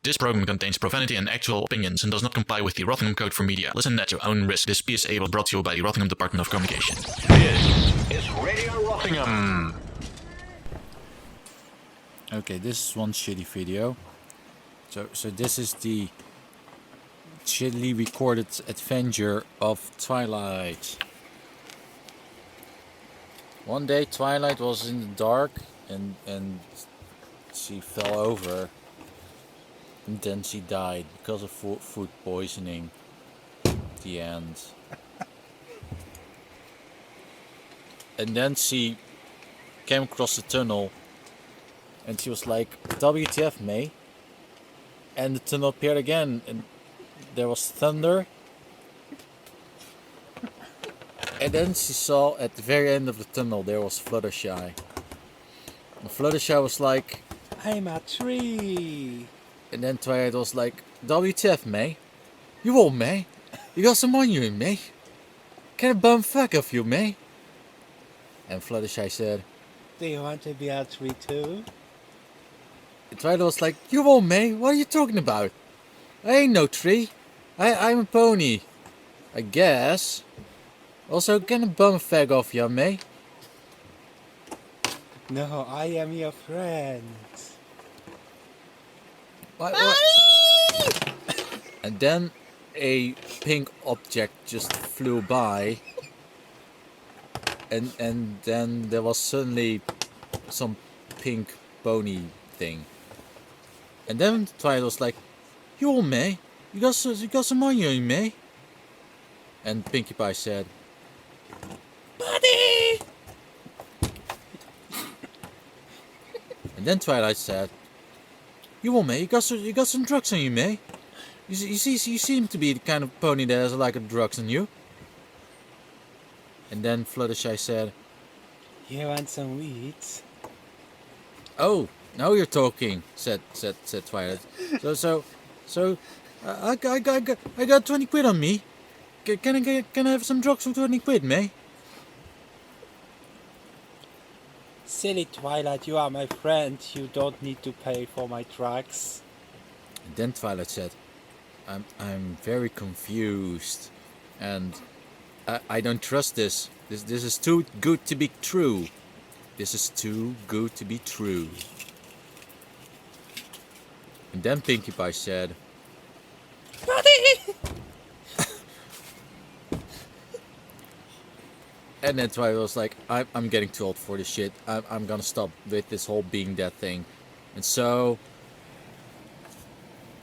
This program contains profanity and actual opinions and does not comply with the Rothingham Code for Media. Listen at your own risk. This PSA was brought to you by the Rothingham Department of Communication. This is Radio Rothingham. Okay, this is one shitty video. So this is the shittily recorded adventure of Twilight. One day Twilight was in the dark and she fell over. And then she died because of food poisoning. The end. And then she came across the tunnel. And she was like, WTF, May? And the tunnel appeared again. And there was thunder. And then she saw at the very end of the tunnel there was Fluttershy. And Fluttershy was like, I'm a tree. And then Twilight was like, WTF, May? You all, May? You got some on you in, May? Can I bum fuck off you, May? And Fluttershy said, Do you want to be a tree too? And Twilight was like, you all, May? What are you talking about? I ain't no tree. I'm a pony. I guess. Also, can I bum a fag off you, May? No, I am your friend. What? And then a pink object just flew by. And then there was suddenly some pink pony thing. And then Twilight was like, you all, May? You got some on you, May? And Pinkie Pie said, Buddy! And then Twilight said, you all, May? You got some drugs on you, May? You seem to be the kind of pony that has like a drugs on you. And then Fluttershy said, You want some weeds? oh, now you're talking, said Twilight. So, I got 20 quid on me. Can I have some drugs for 20 quid, May? Silly Twilight, you are my friend. You don't need to pay for my drugs. And then Twilight said, I'm very confused, and I don't trust this. This is too good to be true. This is too good to be true. And then Pinkie Pie said, Buddy! And then Twilight was like, I'm getting too old for this shit. I'm gonna stop with this whole being that thing. And so,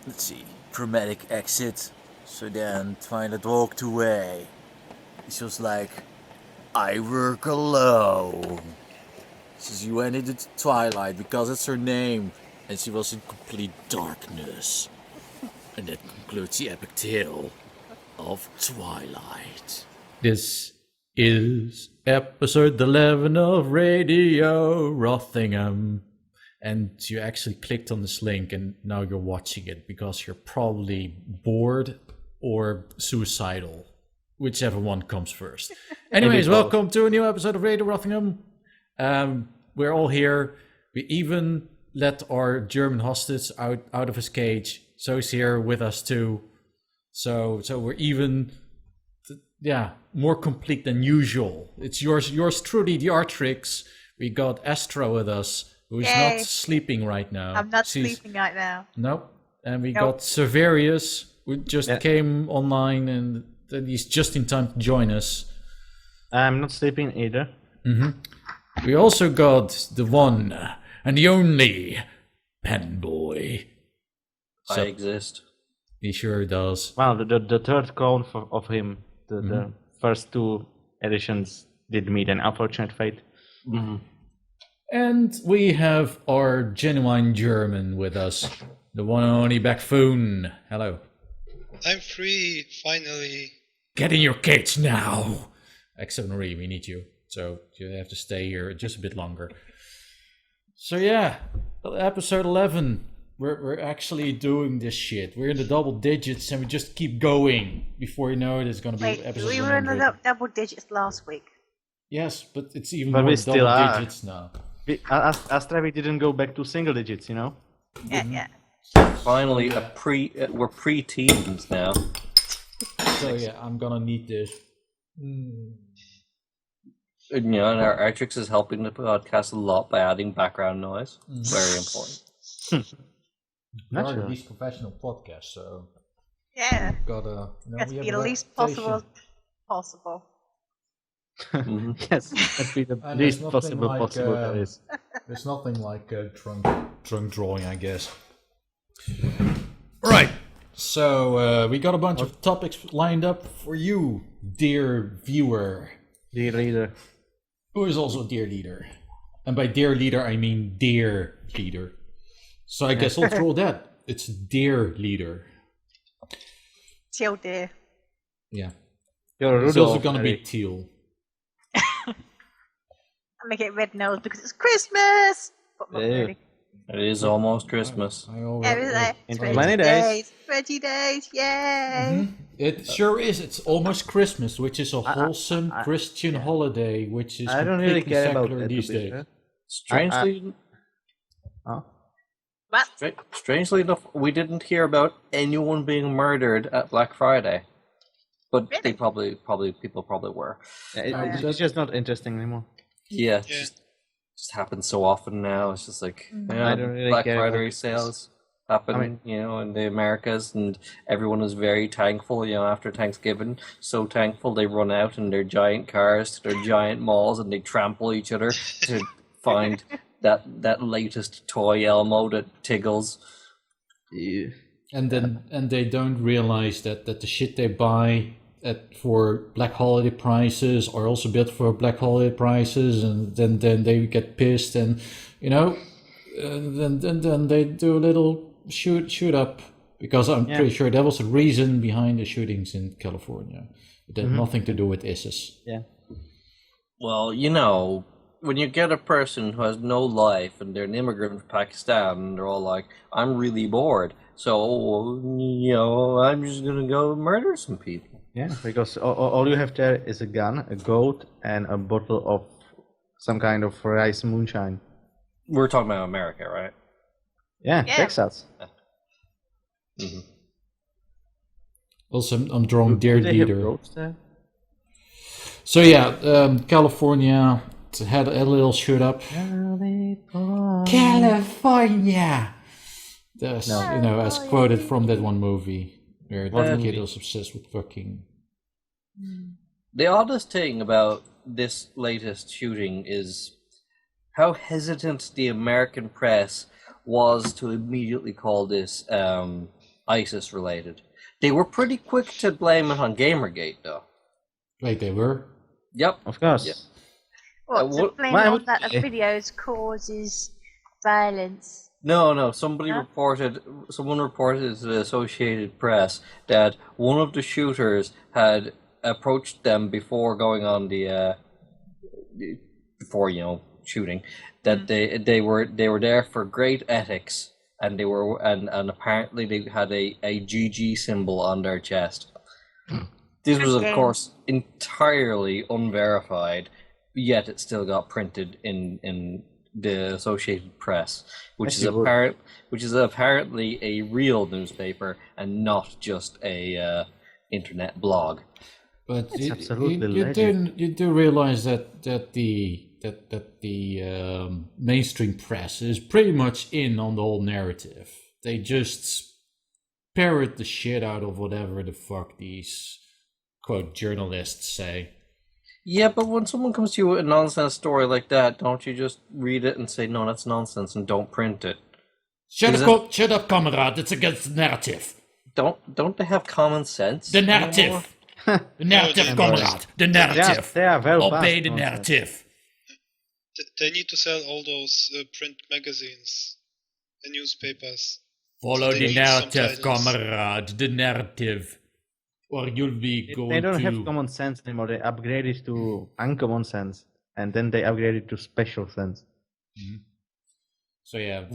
let's see, dramatic exit. So then Twilight walked away. She was like, I work alone. So she went into Twilight because it's her name. And she was in complete darkness. And that concludes the epic tale of Twilight. This is episode 11 of Radio Rothingham. And you actually clicked on this link and now you're watching it because you're probably bored or suicidal. Whichever one comes first. Anyways, welcome to a new episode of Radio Rothingham. We're all here. We even let our German hostage out of his cage. So he's here with us too. So we're even, more complete than usual. It's yours truly, the Artrix. We got Astra with us, who's not sleeping right now. I'm not sleeping right now. Nope. And we got Xaverius, who just came online and he's just in time to join us. I'm not sleeping either. Mm-hmm. We also got the one and the only Panboy. I exist. He sure does. Well, the third clone of him, the first two editions did meet an unfortunate fate. Mm-hmm. And we have our genuine German with us, the one and only Backfoon. Hello. I'm free, finally. Get in your cage now! Except Marie, we need you. So you have to stay here just a bit longer. So yeah, episode 11. We're actually doing this shit. We're in the double digits and we just keep going. Before you know it, it's going to be episode 100. We were in the double digits last week. Yes, but it's even But more we double still are. digits now. Astra, we didn't go back to single digits, you know? Yeah. Finally, we're pre-teens now. So yeah, I'm gonna need this. And, and our Artrix is helping the podcast a lot by adding background noise. Very important. We're Naturally. the least professional podcast, so Yeah. gotta. Has to we be have the a least reputation. possible. Yes, that'd be the And least there's nothing possible like, possible there is. There's nothing like drunk drawing, I guess. Right. So we got a bunch of topics lined up for you, dear viewer, Dear reader. who is also a dear leader. And by dear leader, I mean dear leader. So I guess I'll throw that. It's dear leader. Chill, dear. Yeah. You're It's also Rudolph, gonna be Eric. teal. I make it red nose because it's Christmas. But not Yeah. really. It is almost Christmas. I always, Yeah, it's like In 20 20 days. 20 days, yay! It sure is. It's almost Christmas, which is a wholesome Christian holiday, which is I don't really completely care about secular that. these to be days. fair. Strangely, What? strangely enough, we didn't hear about anyone being murdered at Black Friday, but they probably people probably were. It's just not interesting anymore. Yeah, it Yeah. just happens so often now. It's just like I don't really Black care about Friday this. sales happen, I mean- in the Americas, and everyone is very thankful. After Thanksgiving, so thankful they run out in their giant cars to their giant malls and they trample each other to find that latest toy Elmo that tickles. Yeah. And they don't realize that the shit they buy for Black Holiday prices are also built for Black Holiday prices, and then they get pissed, and then they do a little shoot up, because I'm pretty sure that was the reason behind the shootings in California. It had nothing to do with ISIS. Yeah. Well, when you get a person who has no life and they're an immigrant from Pakistan, and they're all like, I'm really bored, so, I'm just gonna go murder some people. Yeah, because all you have there is a gun, a goat, and a bottle of some kind of rice moonshine. We're talking about America, right? Yeah, Yeah. Texas. Also, I'm drawing dear Do they have leader. goats there? So yeah, California had a little shoot up. California. There's, as quoted from that one movie where the kid was obsessed with fucking. The oddest thing about this latest shooting is how hesitant the American press was to immediately call this ISIS related. They were pretty quick to blame it on Gamergate, though. Wait, they were? Yep. Of course. Yeah. What, to what- blame why it on would- that the videos causes violence? No. Someone Huh? reported to the Associated Press that one of the shooters had approached them before going on shooting. That they were there for great ethics, and they were and apparently they had a GG symbol on their chest. This was, of Okay. course, entirely unverified, yet it still got printed in the Associated Press, which is apparently a real newspaper and not just a internet blog. But It's absolutely you do realize that the mainstream press is pretty much in on the whole narrative. They just parrot the shit out of whatever the fuck these quote journalists say. Yeah, but when someone comes to you with a nonsense story like that, don't you just read it and say, no, that's nonsense, and don't print it? Shut up, comrade. It's against the narrative. Don't they have common sense? The narrative. The narrative, Oh, comrade. The narrative. They are well Obey past the nonsense. narrative. They need to sell all those print magazines and newspapers. Follow They the need narrative, subtitles. comrade. The narrative. Or you'll be going They don't to... have common sense anymore. They upgraded to uncommon sense, and then they upgraded to special sense. So yeah,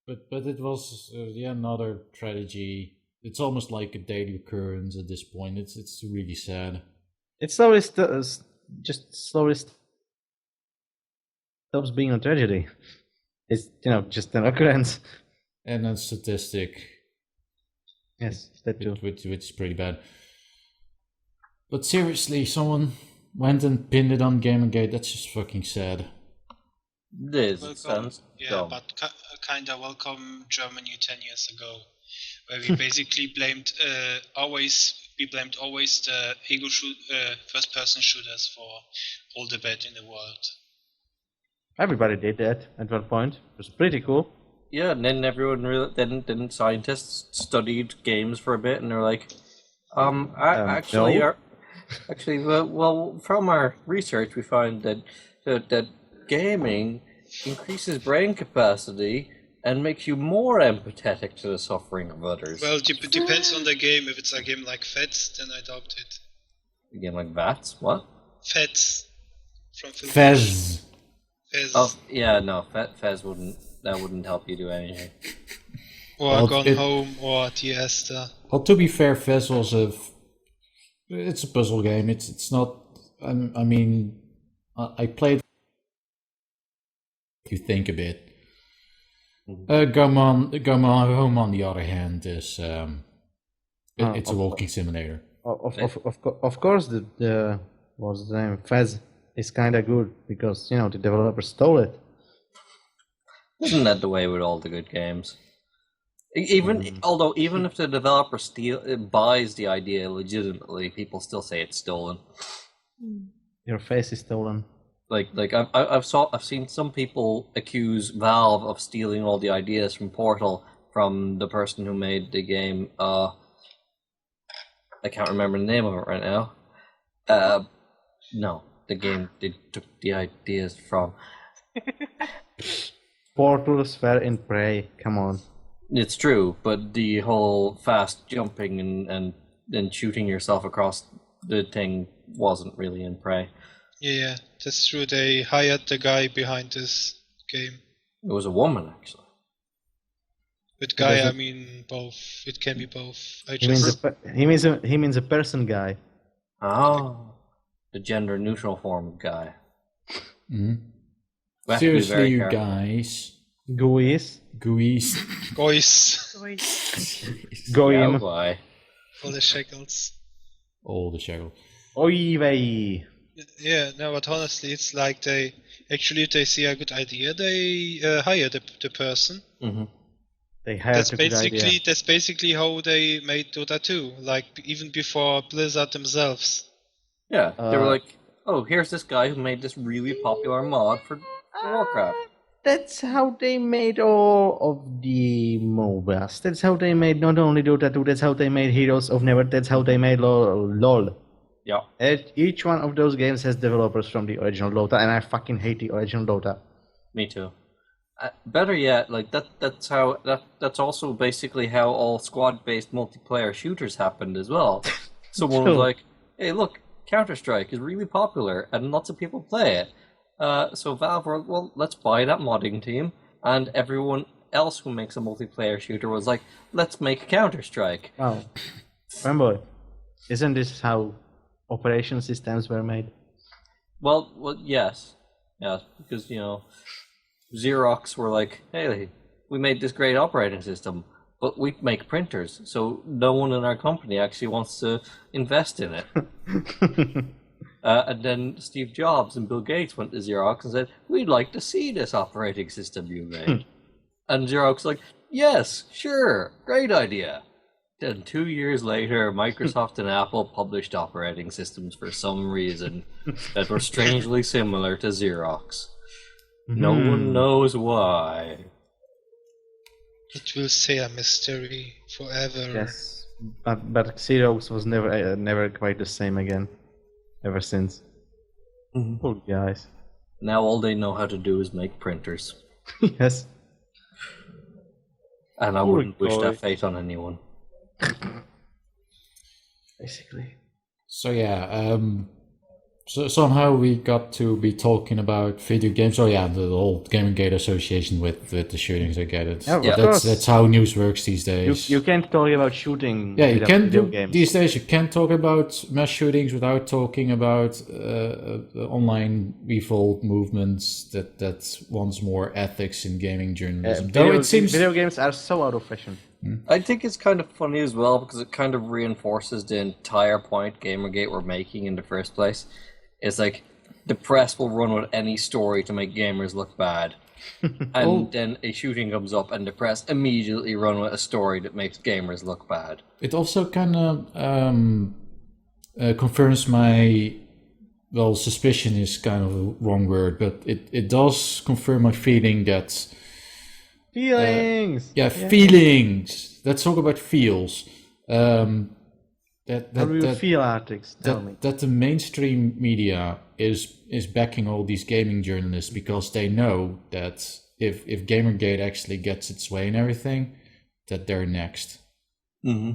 but it was another tragedy. It's almost like a daily occurrence at this point. It's really sad. It slowly slowly stops being a tragedy. It's just an occurrence. and a statistic. Yes, that too. Which is pretty bad. But seriously, someone went and pinned it on Gamergate. That's just fucking sad. This Welcome. sounds Yeah, dumb. but kinda welcome Germany 10 years ago, where we basically blamed always the first-person shooters for all the bad in the world. Everybody did that at one point. It was pretty cool. Yeah, and then everyone then scientists studied games for a bit, and they're like, no. well, from our research, we find that gaming increases brain capacity and makes you more empathetic to the suffering of others. Well, depends on the game. If it's a game like Feds, then I doubt it. A game like VATS? What? Feds. From Fez. Fez. Oh, yeah, no, Fez wouldn't help you do anything. Or Well, Gone Home, or Tiesta. Well, to be fair, Fez was it's a puzzle game. It's not. I mean, I played. If you think a bit, Go Home on the other hand is it's a walking simulator. Of course, the what's the name? Fez is kind of good because the developer stole it. Isn't that the way with all the good games? Even if the developer buys the idea legitimately, people still say it's stolen. Your face is stolen. Like I've seen some people accuse Valve of stealing all the ideas from Portal from the person who made the game. I can't remember the name of it right now. No, the game they took the ideas from. Portals were in Prey. Come on. It's true, but the whole fast jumping and then shooting yourself across the thing wasn't really in Prey. Yeah, that's true. They hired the guy behind this game. It was a woman, actually. With guy, I mean both. It can be both. He means a person guy. Oh, the gender neutral form of guy. Mm-hmm. We have to be Seriously, very you careful. guys. Guis. Boys. Goim. Yeah, why? All the shekels. All the shackle. Oy vey. Yeah, no, but honestly, it's like if they see a good idea, they hire the person. Mm-hmm. They hired a good idea. That's basically how they made Dota 2, like even before Blizzard themselves. Yeah, they were like, oh, here's this guy who made this really popular mod for Warcraft. That's how they made all of the MOBAs. That's how they made not only Dota 2, that's how they made Heroes of Never, that's how they made LOL. Yeah. Each one of those games has developers from the original Dota, and I fucking hate the original Dota. Me too. Better yet, like that's also basically how all squad-based multiplayer shooters happened as well. Someone was like, hey, look, Counter-Strike is really popular, and lots of people play it. So Valve were, well, let's buy that modding team, and everyone else who makes a multiplayer shooter was like, let's make Counter-Strike. Wow. Panboy, isn't this how operation systems were made? Well, yes, because Xerox were like, hey, we made this great operating system, but we make printers, so no one in our company actually wants to invest in it. And then Steve Jobs and Bill Gates went to Xerox and said, we'd like to see this operating system you made. And Xerox like, yes, sure, great idea. Then 2 years later, Microsoft and Apple published operating systems for some reason that were strangely similar to Xerox. No one knows why. It will stay a mystery forever. Yes, but Xerox was never quite the same again, ever since. Poor guys. Now all they know how to do is make printers. Yes. And I Poor wouldn't wish guy. that fate on anyone. Basically. So yeah, So somehow we got to be talking about video games. Oh yeah, the whole Gamergate association with the shootings. I get it. Yeah, of course. That's how news works these days. You can't talk about shooting. Yeah, you without can't video do games. these days. You can't talk about mass shootings without talking about online revolt movements that wants more ethics in gaming journalism. Though it seems video games are so out of fashion. I think it's kind of funny as well because it kind of reinforces the entire point Gamergate were making in the first place. It's like the press will run with any story to make gamers look bad. And then a shooting comes up and the press immediately run with a story that makes gamers look bad. it also kind of confirms my, well, suspicion is kind of a wrong word, but it does confirm my feeling that Feelings. feelings. Let's talk about feels. How do you feel, Artrix? Tell me. That the mainstream media is backing all these gaming journalists because they know that if Gamergate actually gets its way and everything, that they're next. Mm-hmm.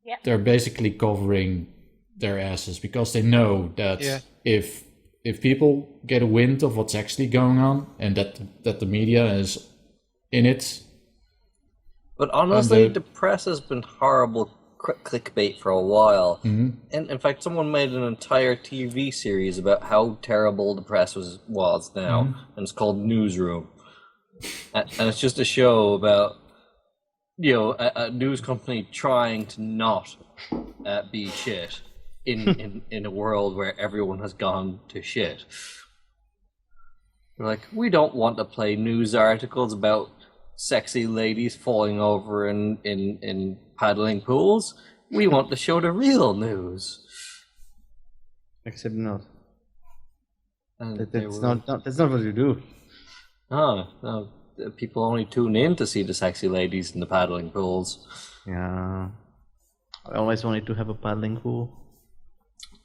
Yeah. They're basically covering their asses because they know that if people get a wind of what's actually going on and that the media is in it. But honestly, the press has been horrible clickbait for a while. Mm-hmm. And in fact, someone made an entire TV series about how terrible the press was now, and it's called Newsroom. And it's just a show about, a news company trying to not be shit in a world where everyone has gone to shit. They're like, we don't want to play news articles about sexy ladies falling over in paddling pools. We want to show the real news. Except not. And That's not what you do. No, people only tune in to see the sexy ladies in the paddling pools. Yeah. I always wanted to have a paddling pool.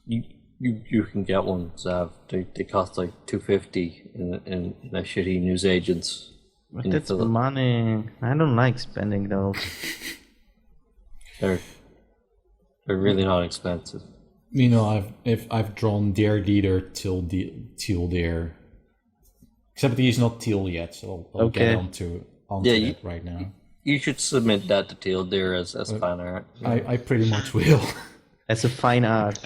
You can get one, Zav. They cost like $250 in a shitty newsagent's. But that's money. I don't like spending those. They're really not expensive. I've drawn their leader till there. Except he's not teal yet, so I'll get onto that right now. You should submit that to Teal Deer as fan art. I pretty much will. As a fine art.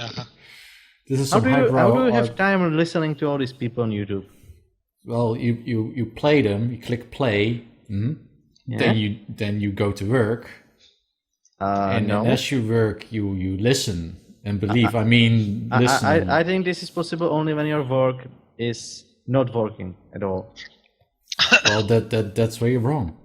This is How some do you have time listening to all these people on YouTube? Well, you play them, you click play, then you go to work, and as you work, you listen and believe. Listen. I think this is possible only when your work is not working at all. Well, that's where you're wrong.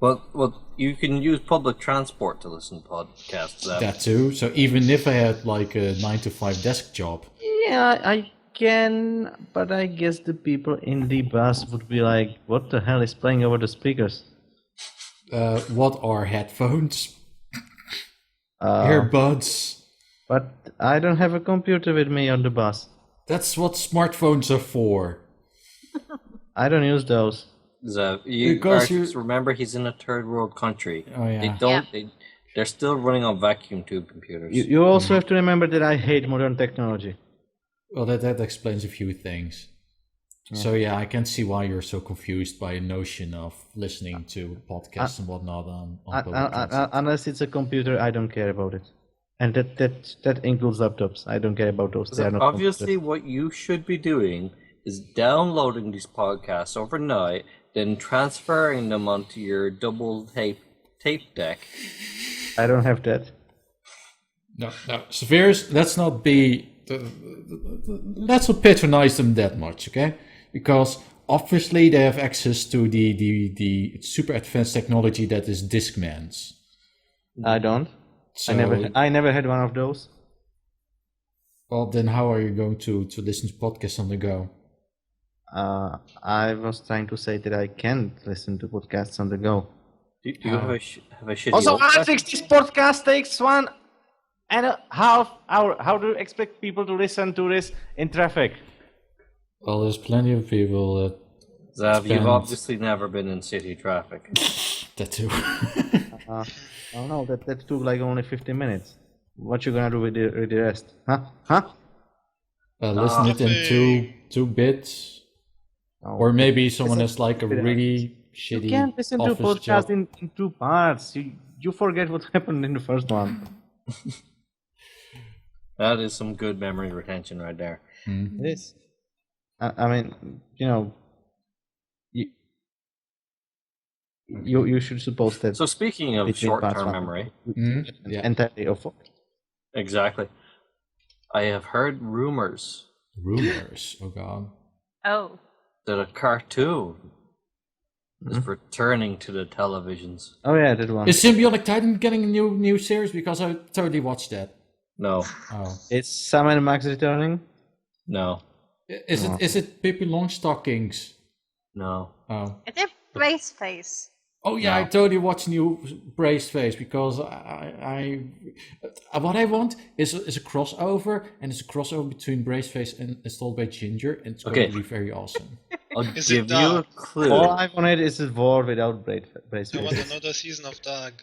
Well, you can use public transport to listen to podcasts. That too. So even if I had like a 9-to-5 desk job. Yeah, I can, but I guess the people in the bus would be like, "What the hell is playing over the speakers?" What are headphones? Earbuds. But I don't have a computer with me on the bus. That's what smartphones are for. I don't use those. Remember, he's in a third world country. Oh yeah. They don't. They're still running on vacuum tube computers. You also have to remember that I hate modern technology. Well, that explains a few things. Yeah. So yeah, I can see why you're so confused by the notion of listening to podcasts and whatnot on unless it's a computer, I don't care about it. And that includes laptops. I don't care about those. So obviously, what you should be doing is downloading these podcasts overnight, then transferring them onto your double tape deck. I don't have that. No, Xaverius, let's not patronize them that much, okay? Because obviously they have access to the super advanced technology that is Discmans. I don't. So, I never had one of those. Well, then how are you going to listen to podcasts on the go? I was trying to say that I can't listen to podcasts on the go. Do you have a shitty Also, Artrix, this podcast takes 1.5 hours. How do you expect people to listen to this in traffic? Well, there's plenty of people that... Zav, you've obviously never been in city traffic. That too. Oh no, that took like only 15 minutes. What you gonna do with the rest? Huh? listen it in two bits, or maybe someone has like a really shitty. You can't listen to a office podcast job. in 2 parts. You forget what happened in the first one. That is some good memory retention right there. It is. I mean, you should suppose that. So speaking of between parts short-term one- memory, entirely of exactly. I have heard rumors Rumors. Oh god. Oh. that a cartoon is returning to the televisions. Oh yeah, that one. Is Symbiotic Titan getting a new series? Because I totally watched that. No, Oh. It's Sam and Max returning. no, Is it Pippi Longstockings? no. Oh. Is it Brace Face? Oh yeah, I totally watched new Brace Face because I what I want is a crossover, and it's a crossover between Brace Face and Installed by Ginger, and it's going Okay. to be very awesome. I'll Is give it you a dark? clue. All I wanted is a war without brace I want face. another season of Dark.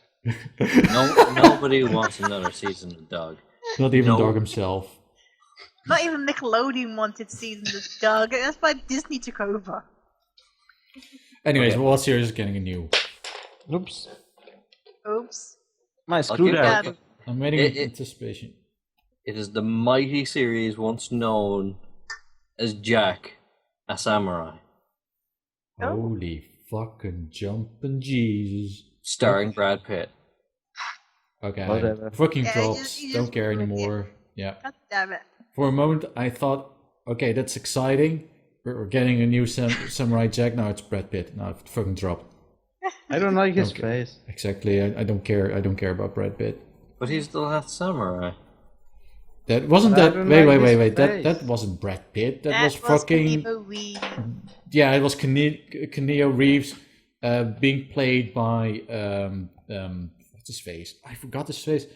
Nobody wants another season of Doug. Not even No. Dog himself. Not even Nickelodeon wanted seasons of Doug. That's why Disney took over. Anyways, Okay. what series is getting a new? Oops. Oops. My I'll screwdriver. give- I'm waiting It- with anticipation. It is the mighty series once known as Jack, a Samurai, Holy fucking jumping Jesus. starring Brad Pitt. Okay, Whatever. fucking Yeah, drops. you just Don't care ruined it. anymore. Yeah. God damn it. For a moment, I thought, okay, that's exciting. We're getting a new Samurai Jack. Now it's Brad Pitt. Now it fucking dropped. I don't like his Okay. face. Exactly. I don't care. I don't care about Brad Pitt. But he's the last samurai. That wasn't But I that. don't Wait, like wait, his wait. face. That wasn't Brad Pitt. That, That was fucking. Keanu Reeves. Yeah, it was Keanu Reeves, being played by what's his face? I forgot his face.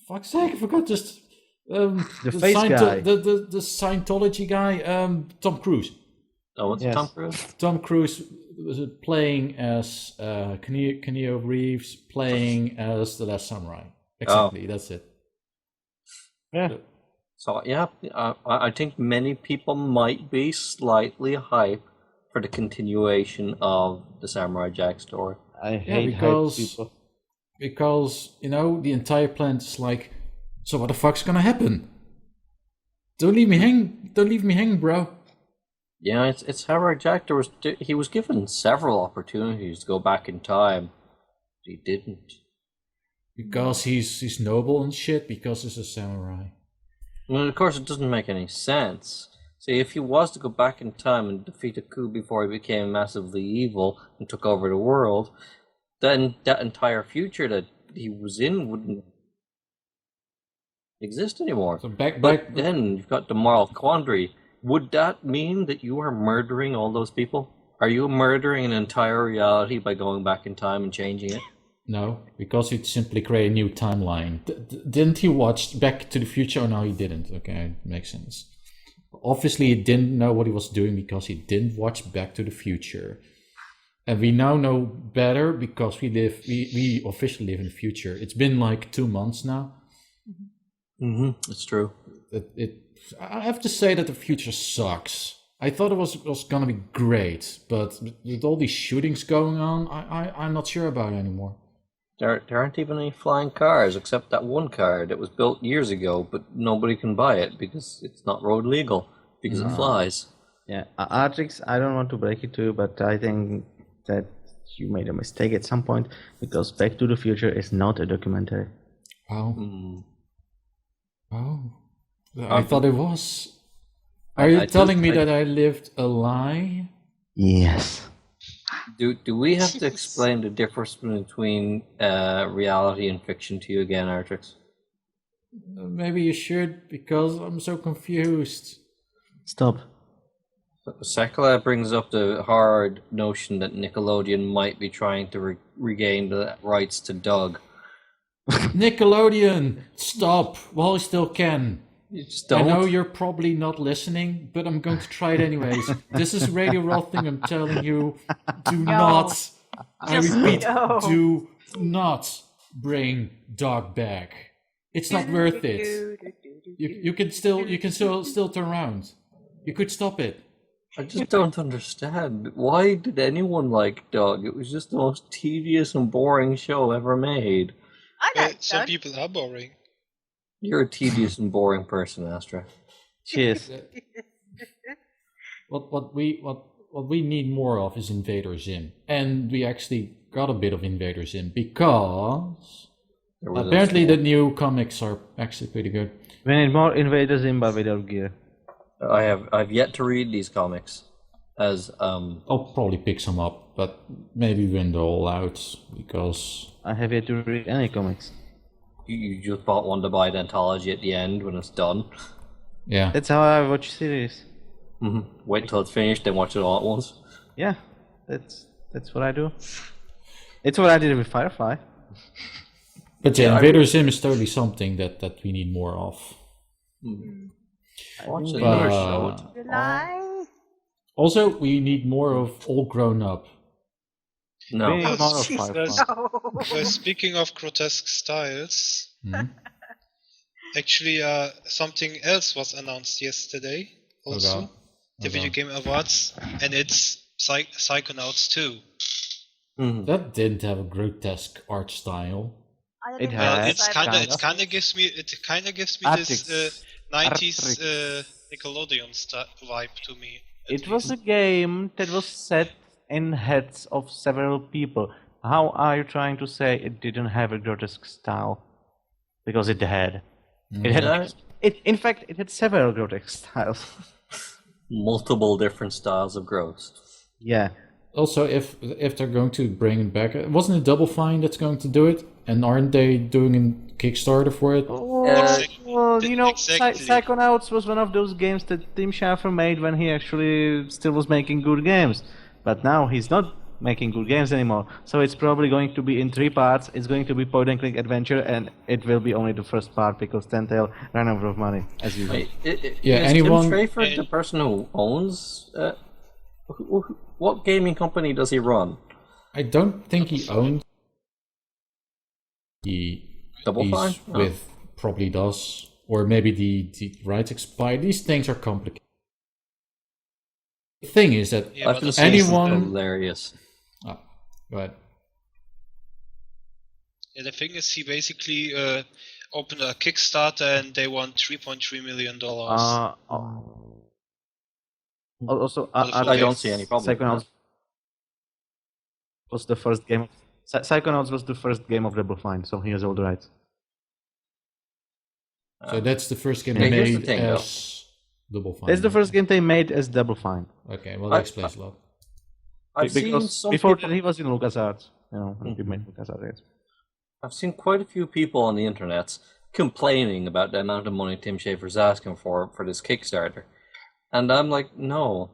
Fuck's sake, I forgot just The face guy. the Scientology guy, Tom Cruise. Oh, what's Yes. Tom Cruise? Tom Cruise was playing as Keanu Reeves playing as the Last Samurai. Exactly, that's it. Yeah. So yeah, I think many people might be slightly hyped for the continuation of the Samurai Jack story. I hate because- hype people. Because, the entire planet is like, so what the fuck's gonna happen? Don't leave me hanging, bro. Yeah, it's Samurai Jack. He was given several opportunities to go back in time. He didn't. Because he's noble and shit, because he's a samurai. Well, of course, it doesn't make any sense. See, if he was to go back in time and defeat a coup before he became massively evil and took over the world, then that entire future that he was in wouldn't exist anymore. So back But then you've got the moral quandary. Would that mean that you are murdering all those people? Are you murdering an entire reality by going back in time and changing it? No, because he'd simply create a new timeline. Didn't he watch Back to the Future? Oh, no, he didn't. Okay, makes sense. Obviously, he didn't know what he was doing because he didn't watch Back to the Future. And we now know better because we officially live in the future. It's been like 2 months now. Mm-hmm. It's true. I have to say that the future sucks. I thought it was gonna be great, but with all these shootings going on, I'm not sure about it anymore. There aren't even any flying cars except that one car that was built years ago, but nobody can buy it because it's not road legal because it flies. Yeah, Artrix, I don't want to break it to you, but I think that you made a mistake at some point because Back to the Future is not a documentary. Oh, Mm. oh, I thought it was. Are you telling me that I lived a lie? Yes. Do we have to explain the difference between reality and fiction to you again, Artrix? Maybe you should, because I'm so confused. Stop. Sakala brings up the hard notion that Nickelodeon might be trying to regain the rights to Doug. Nickelodeon, stop while you still can. You just don't. I know you're probably not listening, but I'm going to try it anyways. This is Radio Rothingham telling you, do not, I Just repeat, no. do not bring Dog back. It's not worth it. You can still turn around. You could stop it. I just don't understand. Why did anyone like Doug? It was just the most tedious and boring show ever made. I like Some Doug. people are boring. You're a tedious and boring person, Astra. Cheers. What we need more of is Invader Zim, and we actually got a bit of Invader Zim because apparently the new comics are actually pretty good. We need more invaders in, but without gear. I've yet to read these comics, as I'll probably pick some up, but maybe when they're all out because I have yet to read any comics. you just bought one to buy the anthology at the end when it's done. yeah. That's how I watch series. Wait till it's finished, then watch it all at once. Yeah, that's what I do. It's what I did with Firefly. But yeah, Invader Zim is totally something that we need more of. Watch another show. July? Also, we need more of All Grown Up. No. We need more of Jesus. Firefly. Speaking of grotesque styles, Mhm. actually something else was announced yesterday also. God. The Video Game Awards, and it's Psychonauts 2. That didn't have a grotesque art style. It Well, has. it kind of gives me Artrix. this 90s Artrix. Nickelodeon vibe to me. It was a game that was set in heads of several people. How are you trying to say it didn't have a grotesque style? Because it had. It had. In fact, it had several grotesque styles. Multiple different styles of gross. Yeah. Also, if they're going to bring it back, wasn't it Double Fine that's going to do it? And aren't they doing a Kickstarter for it? Well, you know, Exactly. Psychonauts was one of those games that Tim Schafer made when he actually still was making good games. But now he's not making good games anymore. So it's probably going to be in 3 parts. It's going to be point-and-click adventure, and it will be only the first part because Telltale ran out of money, as usual. Wait, Yeah, is anyone- Tim Schafer the person who owns... what gaming company does he run? I don't think he owned. Double Fine? He's with probably does, or maybe the rights expire. These things are complicated. The thing is that Yeah, I've but been the- seeing anyone- something hilarious. go ahead. Yeah, the thing is, he basically opened a Kickstarter and they won $3.3 million. Also, I don't see any problem with Psychonauts was the first game. Psychonauts was the first game of Double Fine, so he has all the rights. So that's the first game Yeah, they here's the made thing, as Double Fine. It's the first game they made as Double Fine. Okay, well that explains a lot. I've seen Because some before people, that he was in LucasArts. You know, he made LucasArts games. I've seen quite a few people on the internet complaining about the amount of money Tim Schafer's asking for this Kickstarter. And I'm like, no.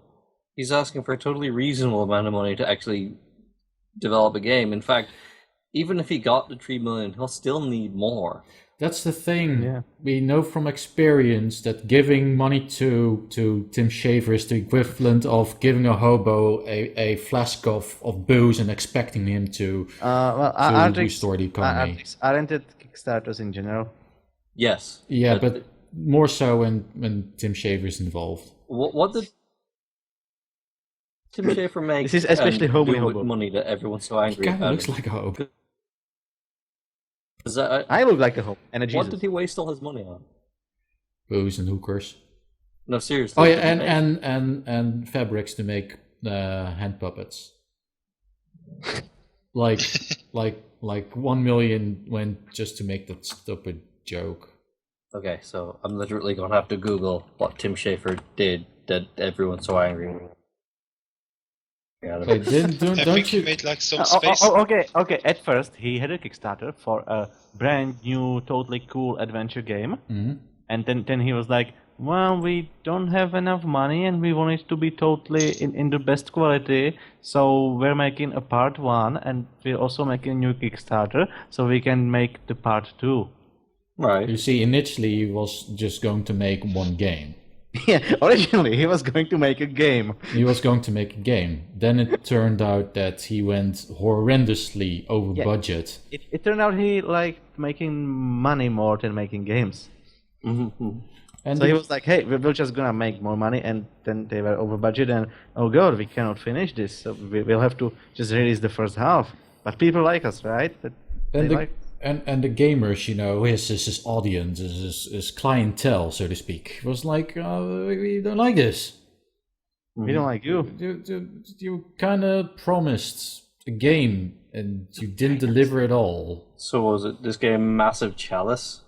He's asking for a totally reasonable amount of money to actually develop a game. In fact, even if he got the $3 million, he'll still need more. That's the thing. Yeah. We know from experience that giving money to Tim Schafer is the equivalent of giving a hobo a flask of booze and expecting him to restore the economy. Artrix aren't it Kickstarters in general? Yes. Yeah, but more so when Tim Schafer is involved. What did Tim Schafer make? This is especially and Hobo do with Hobo. money that everyone's so He angry kind of about? looks like a hobo. 'Cause I look like a hope and a Jesus. what did he waste all his money on? Booze and hookers. No, seriously. Oh yeah, and fabrics to make hand puppets. like 1 million went just to make that stupid joke. Okay, so I'm literally gonna have to Google what Tim Schafer did that everyone's so angry. Hey, don't I think he you? made like some space. Okay. At first, he had a Kickstarter for a brand new, totally cool adventure game, and then he was like, "Well, we don't have enough money, and we want it to be totally in the best quality, so we're making a part 1, and we're also making a new Kickstarter, so we can make the part 2." Right. You see, initially he was just going to make one game. Yeah, originally he was going to make a game. He was going to make a game. Then it turned out that he went horrendously over Yeah. budget. It turned out he liked making money more than making games. Mm-hmm. And So he was like, "Hey, we're just gonna make more money," and then they were over budget, and oh god, we cannot finish this, so we'll have to just release the first half. But people like us, right? And the gamers, his audience, his clientele, so to speak, was like, we don't like this. We don't like you. You kind of promised a game and you didn't deliver at all. So was it this game Massive Chalice?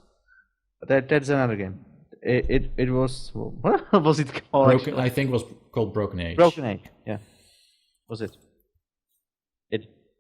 That's another game. It was, what was it called? I think it was called Broken Age. Broken Age, yeah. Was it?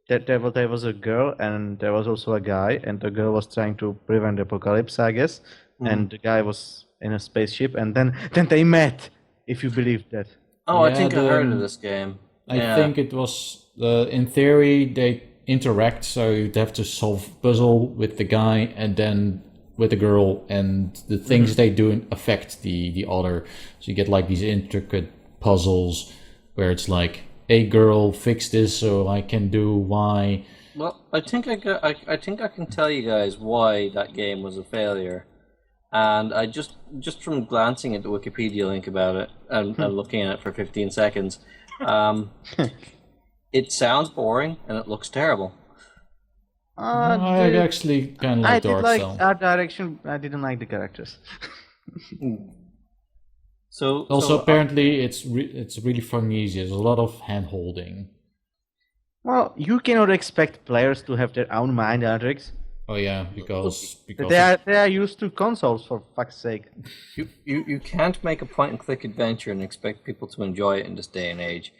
There was a girl and there was also a guy, and the girl was trying to prevent the apocalypse, I guess. And the guy was in a spaceship, and then they met. If you believe that. Oh, I think I heard of this game. I think it was, in theory, they interact, so you'd have to solve a puzzle with the guy and then with the girl, and the things they do affect the other. So you get like these intricate puzzles where it's like, hey girl, fix this so I can do Y. Well, I think I can tell you guys why that game was a failure. And I just from glancing at the Wikipedia link about it and looking at it for 15 seconds, it sounds boring and it looks terrible. I actually kind of like the art style. Art direction. I didn't like the characters. So apparently it's really fucking easy. There's a lot of hand holding. Well, you cannot expect players to have their own mind, Artrix. Oh yeah, because they are used to consoles, for fuck's sake. You can't make a point-and-click adventure and expect people to enjoy it in this day and age.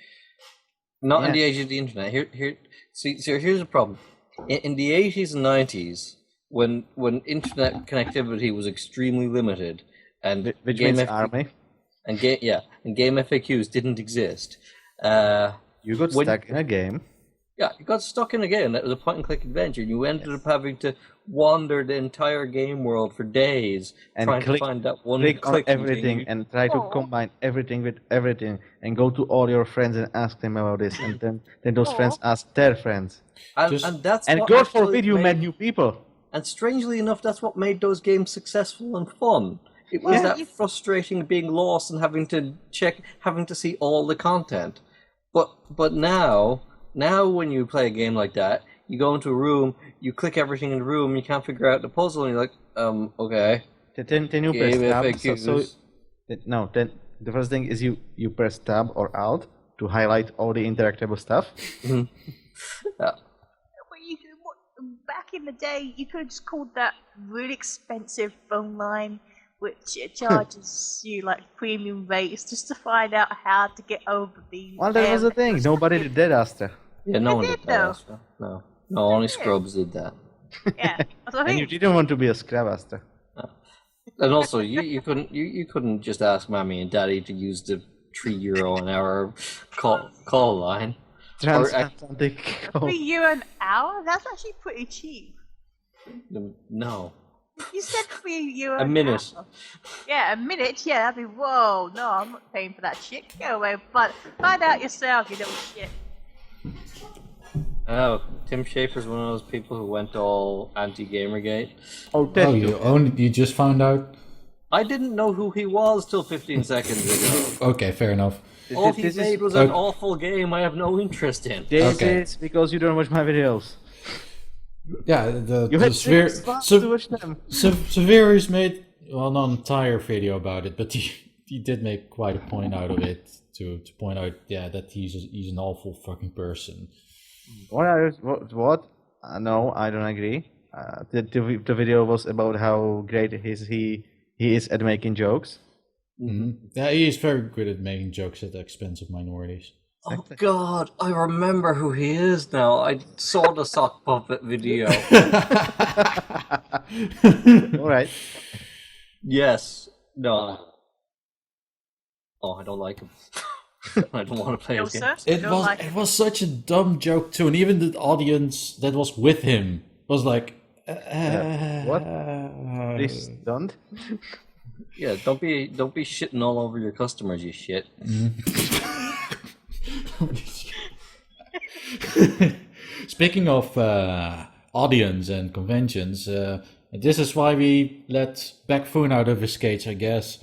Not in the age of the internet. Here's the problem. In the 80s and 90s, when internet connectivity was extremely limited, and which means army, and game FAQs didn't exist, you got stuck in a game. Yeah, you got stuck in a game that was a point-and-click adventure, and you ended up having to wander the entire game world for days and trying to find that one click click on everything and try to combine everything with everything, and go to all your friends and ask them about this, and then those friends ask their friends. And that's and what God actually forbid you met new people. And strangely enough, that's what made those games successful and fun. It was that frustrating being lost and having to see all the content. But now when you play a game like that, you go into a room, you click everything in the room, you can't figure out the puzzle, and you're like, okay. Then you press tab. Then the first thing is you press tab or alt to highlight all the interactable stuff. Back in the day, you could have just called that really expensive phone line, which charges you like premium rates just to find out how to get over the. Well, that was the thing. Nobody did that, Astra. Yeah, no one did that, Astra. No, only scrubs did that. Yeah, and you didn't want to be a scrub, Astra. No. And also, you couldn't just ask Mommy and Daddy to use the €3 an hour call line. Transatlantic call. €3 an hour? That's actually pretty cheap. No. You said €3 a minute. Hour. Yeah, a minute. Yeah, that'd be whoa. No, I'm not paying for that shit. Go away, but find out yourself, you little shit. Oh, Tim Schafer's one of those people who went all anti-Gamergate. You just found out? I didn't know who he was till 15 seconds ago. Okay, fair enough. All he made was an awful game I have no interest in. This is because you don't watch my videos. Yeah, Xaverius made not an entire video about it, but he did make quite a point out of it to point out that he's an awful fucking person. What? No, I don't agree. The video was about how great he is at making jokes. Mm-hmm. Yeah, he is very good at making jokes at the expense of minorities. Oh God, I remember who he is now. I saw the sock puppet video. All right. Yes. No. Oh, I don't like him. I don't want to play his game. It was such a dumb joke too, and even the audience that was with him was like, "What? Please don't." Yeah, don't be shitting all over your customers, you shit. Speaking of audience and conventions, This is why we let Backfoon out of his cage, I guess.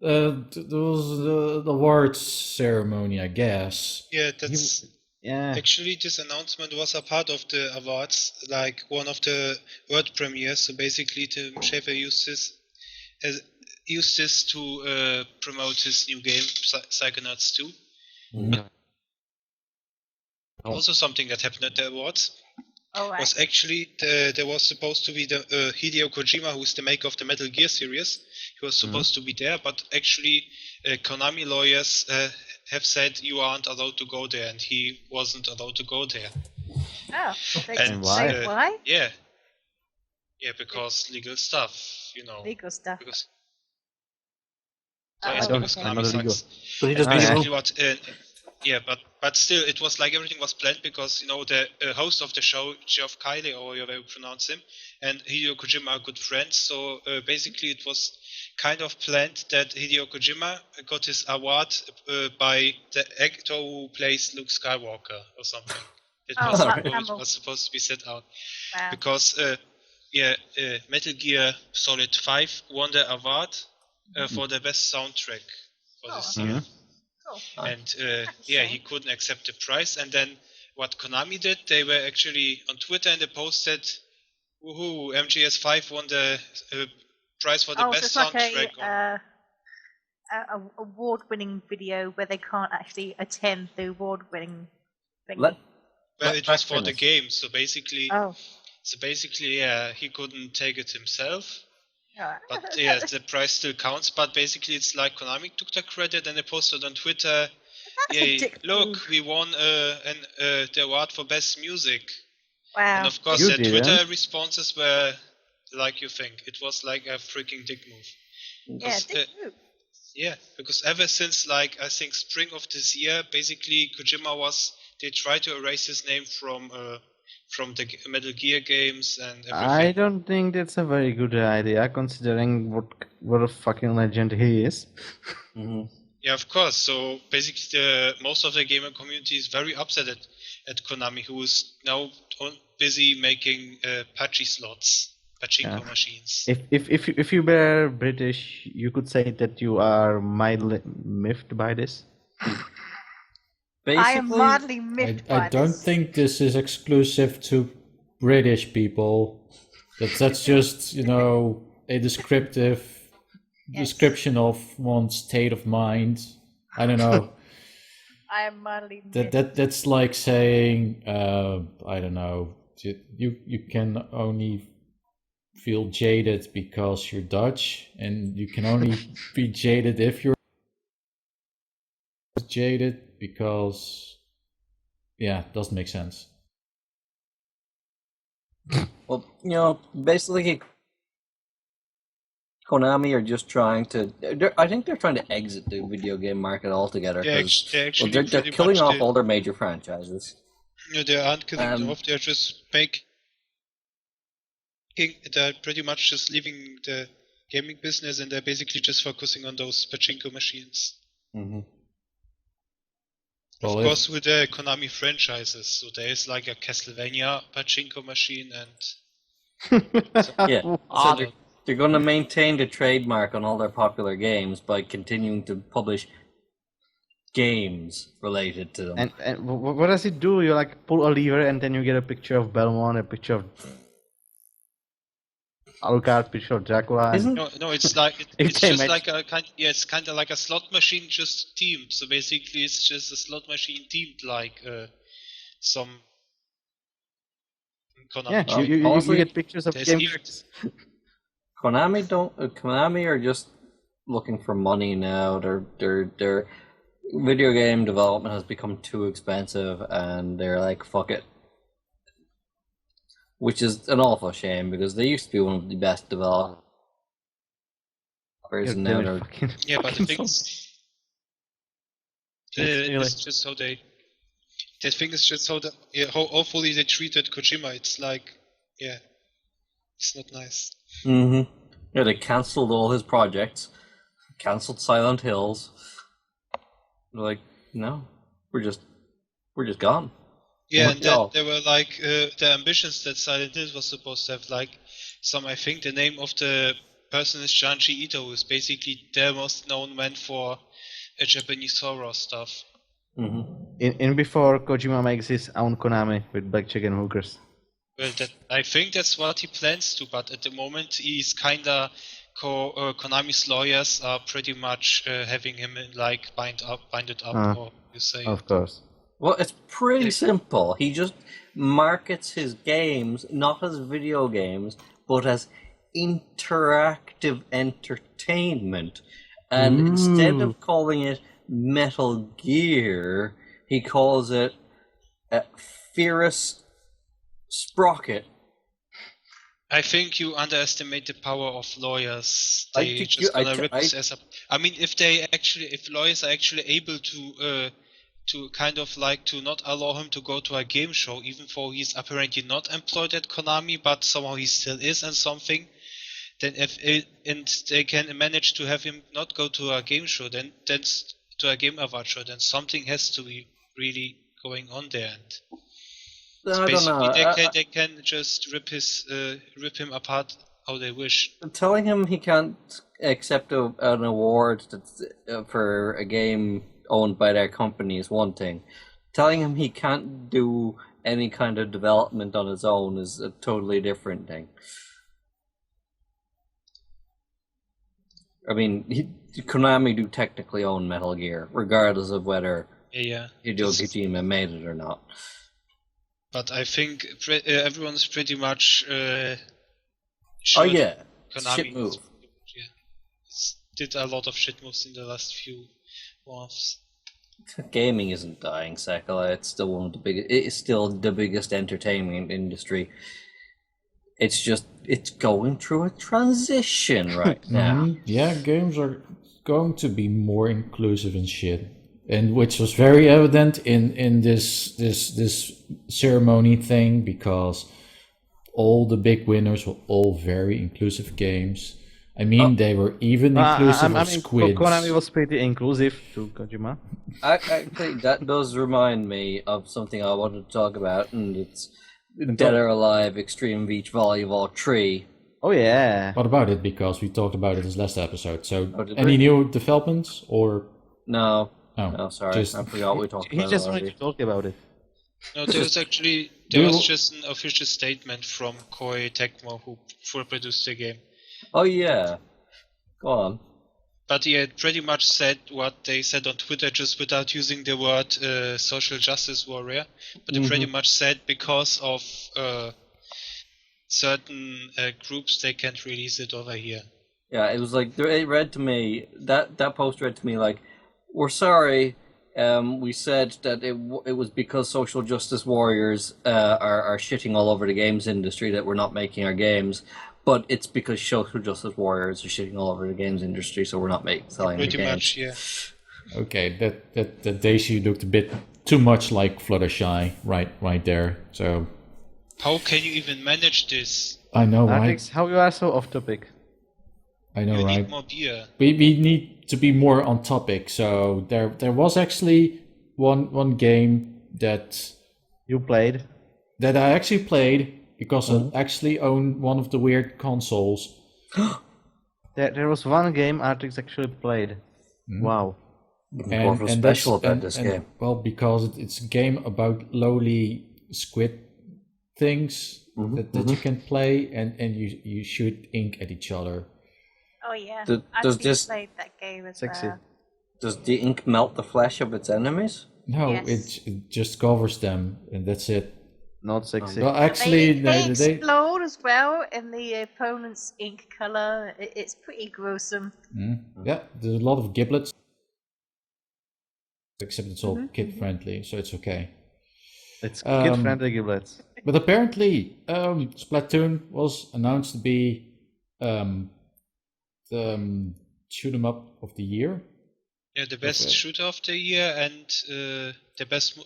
There was the awards ceremony, I guess. Yeah, that's Yeah. actually this announcement was a part of the awards, like one of the world premieres. So basically, Tim Schafer used this to promote his new game, Psychonauts 2. Mhm. Also, something that happened at the awards Alright. was actually there was supposed to be the Hideo Kojima, who's the maker of the Metal Gear series. He was supposed to be there, but actually Konami lawyers have said you aren't allowed to go there, and he wasn't allowed to go there. Oh, And why? why? Yeah, because legal stuff, Legal stuff. Because I yes, don't because I'm Konami not legal. sucks. So he just Ah, yeah. Basically, what? But still, it was like everything was planned because the host of the show, Geoff Keighley, or however you pronounce him, and Hideo Kojima are good friends. So basically, it was kind of planned that Hideo Kojima got his award by the actor who plays Luke Skywalker or something. It Oh, was, Mark it Hamill. was supposed to be set out Wow. because Metal Gear Solid 5 won the award for the best soundtrack for this year. Cool. And he couldn't accept the prize. And then what Konami did, they were actually on Twitter and they posted, "Woohoo! MGS5 won the prize for the So best it's like soundtrack." a award-winning video where they can't actually attend the award-winning thing. Well, Let it was Jack for the finish. game, so basically, Oh. he couldn't take it himself. Alright. But yeah, the prize still counts. But basically, it's like Konami took the credit and they posted on Twitter, That's a "Yay! dick Look, move. we won the award for best music." Wow. And of course, You the didn't. Twitter responses were like you think. It was like a freaking dick move. Yeah, Because, dick move. yeah, because ever since like I think spring of this year, basically Kojima they tried to erase his name from the Metal Gear games and everything. I don't think that's a very good idea, considering what a fucking legend he is. Mhm. Yeah, of course. So basically, most of the gamer community is very upset at Konami, who is now busy making pachinko machines. If you were British, you could say that you are mildly miffed by this. I am Basically, mildly miffed by I don't this. think this is exclusive to British people. That's just, a description of one's state of mind. I don't know. I am mildly miffed. That's like saying, I don't know, you can only feel jaded because you're Dutch, and you can only be jaded if you're jaded because, doesn't make sense. well, basically, Konami are just trying to. I think they're trying to exit the video game market altogether. They're 'Cause, actually they're pretty killing much off all their major franchises. They aren't killing Um, off. They're just they're pretty much just leaving the gaming business, and they're basically just focusing on those pachinko machines. Mm-hmm. Well, Of course, with the Konami franchises, so there is like a Castlevania pachinko machine, and Yeah, so they're going to maintain the trademark on all their popular games by continuing to publish games related to them. And what does it do? You like pull a lever and then you get a picture of Belmont, a picture of Alucard, picture of Dracula. Isn't no, it's like it's Okay, just mate. like it's kind of like a slot machine just themed. So basically, it's just a slot machine themed like some Konami. Yeah, you honestly, get pictures of there's game even- characters. Konami are just looking for money now. Their video game development has become too expensive, and they're like, fuck it. Which is an awful shame because they used to be one of the best developers, and now they're Yeah, but the thing is, it's just how the thing is just how awfully they treated Kojima. It's like, it's not nice. Mm-hmm. Yeah, they cancelled all his projects, cancelled Silent Hills. They're like, no, we're just gone. Yeah, and then there were like the ambitions that Silent Hill was supposed to have, like some. I think the name of the person is Janji Ito, who is basically the most known man for Japanese horror stuff. In before Kojima makes his own Konami with black chicken hookers. Well, I think that's what he plans to, but at the moment he's kinda Konami's lawyers are pretty much having him like binded up, or you say. Of course. Well, it's pretty simple. He just markets his games not as video games, but as interactive entertainment. And instead of calling it Metal Gear, he calls it Fierce Sprocket. I think you underestimate the power of lawyers. They just gonna rip his ass up. I mean, if lawyers are actually able to kind of like to not allow him to go to a game show, even though he's apparently not employed at Konami, but somehow he still is and something. Then and they can manage to have him not go to a game show, then to a Game Award show, then something has to be really going on there. And I don't know. They can just rip him apart how they wish. Telling him he can't accept an award for a game owned by their company is one thing. Telling him he can't do any kind of development on his own is a totally different thing. I mean, Konami do technically own Metal Gear, regardless of whether Hideo Kojima made it or not. But I think everyone's pretty much Konami shit move. Did a lot of shit moves in the last few months. Gaming isn't dying, Sakala. It's still one of the biggest. It's still the biggest entertainment industry. It's just going through a transition right now. Yeah, games are going to be more inclusive and shit, and which was very evident in this ceremony thing, because all the big winners were all very inclusive games. I mean, they were even inclusive of squids. Konami was pretty inclusive to Kojima. Actually, that does remind me of something I wanted to talk about, and it's Dead or Alive Extreme Beach Volleyball 3. Oh yeah. What about it? Because we talked about it this last episode. So, any new developments or? No. No, sorry. I forgot we talked about it. He just wanted to talk about it. No, there was just an official statement from Koei Tecmo, who produced the game. Oh yeah. Go on. But he had pretty much said what they said on Twitter, just without using the word social justice warrior. But they pretty much said because of certain groups, they can't release it over here. Yeah, it was like, it read to me, that post read to me like, we're sorry, we said that it was because social justice warriors are shitting all over the games industry that we're not making our games. But it's because social justice warriors are shitting all over the games industry, so we're not selling the games. Pretty much, yeah. Okay, that Daisy looked a bit too much like Fluttershy right there. So how can you even manage this? I know, right? Artrix, how you are so off topic. I know, you right? Need more beer. We need to be more on topic. So there was actually one game that you played, that I actually played. Because I actually own one of the weird consoles. There was one game Artrix actually played. Wow. What was special about this game? Well, because it's a game about lowly squid things that you can play, and you shoot ink at each other. Oh yeah, does this played that game as sexy? Does the ink melt the flesh of its enemies? No, Yes. it just covers them, and that's it. Not sexy. Well, actually, they explode as well in the opponent's ink color. It's pretty gruesome. Yeah, there's a lot of giblets, except it's all kid friendly, so it's okay. It's kid friendly giblets. But apparently, Splatoon was announced to be the shoot 'em up of the year. Yeah, the best shooter of the year and the best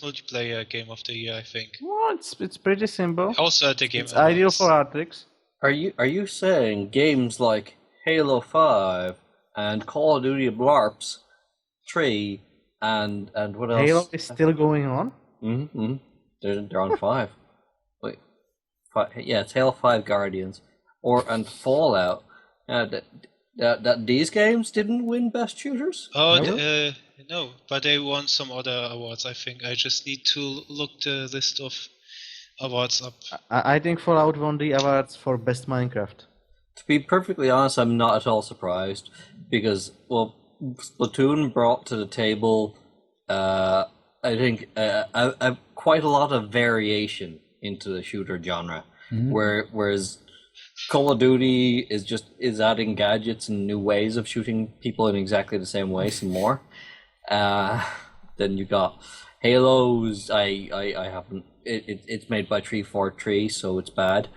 multiplayer game of the year, I think. Well, it's pretty simple. Also at the Game It's Awards. ideal for Artrix. Are you saying games like Halo 5 and Call of Duty Blarps 3 and what else? Halo is still going on? Mm-hmm. They're on 5. Wait, 5, yeah, it's Halo 5 Guardians, and Fallout. That these games didn't win Best Shooters. Oh, no, but they won some other awards. I think I just need to look the list of awards up. I think Fallout won the awards for Best Minecraft. To be perfectly honest, I'm not at all surprised because, well, Splatoon brought to the table, I think, quite a lot of variation into the shooter genre, whereas Call of Duty is adding gadgets and new ways of shooting people in exactly the same way, some more. Then you got Halo's. I haven't. It's made by 343, so it's bad.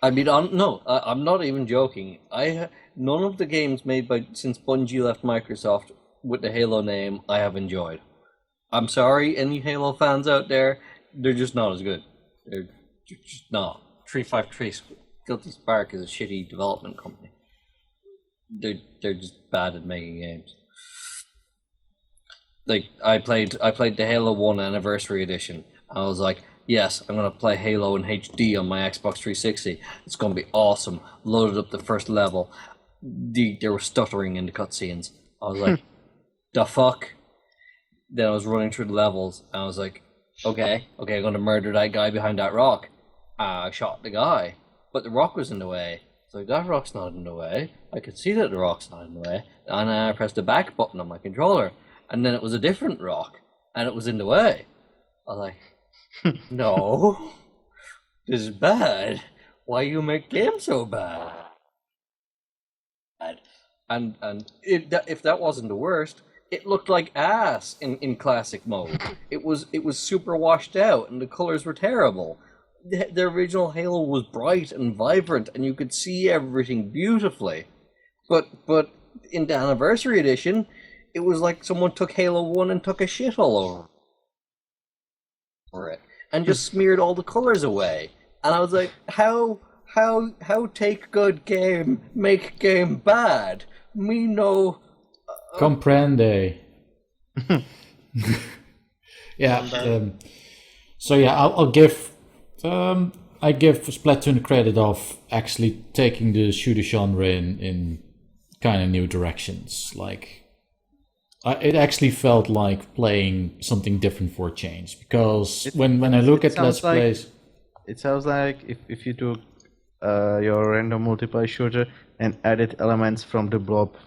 I mean, I'm not even joking. None of the games made since Bungie left Microsoft with the Halo name I have enjoyed. I'm sorry, any Halo fans out there, they're just not as good. They're just not. 353 Guilty Spark is a shitty development company. They're just bad at making games. Like I played the Halo 1 Anniversary Edition. I was like, yes, I'm gonna play Halo in HD on my Xbox 360. It's gonna be awesome. Loaded up the first level. There was stuttering in the cutscenes. I was like, the fuck? Then I was running through the levels and I was like, okay, I'm gonna murder that guy behind that rock. I shot the guy, but the rock was in the way. So that rock's not in the way. I could see that the rock's not in the way. And I pressed the back button on my controller. And then it was a different rock. And it was in the way. I was like, no. This is bad. Why you make games so bad? And if that wasn't the worst, it looked like ass in classic mode. It was super washed out and the colors were terrible. The original Halo was bright and vibrant, and you could see everything beautifully. But in the Anniversary Edition, it was like someone took Halo 1 and took a shit all over it, and just smeared all the colors away. And I was like, how take good game, make game bad? Me no... Comprende. Yeah, so yeah, I'll give... I give Splatoon the credit of actually taking the shooter genre in kind of new directions. Like, it actually felt like playing something different for a change. Because when I look at Let's Plays... It sounds like if you took your random multiplayer shooter and added elements from the Blob.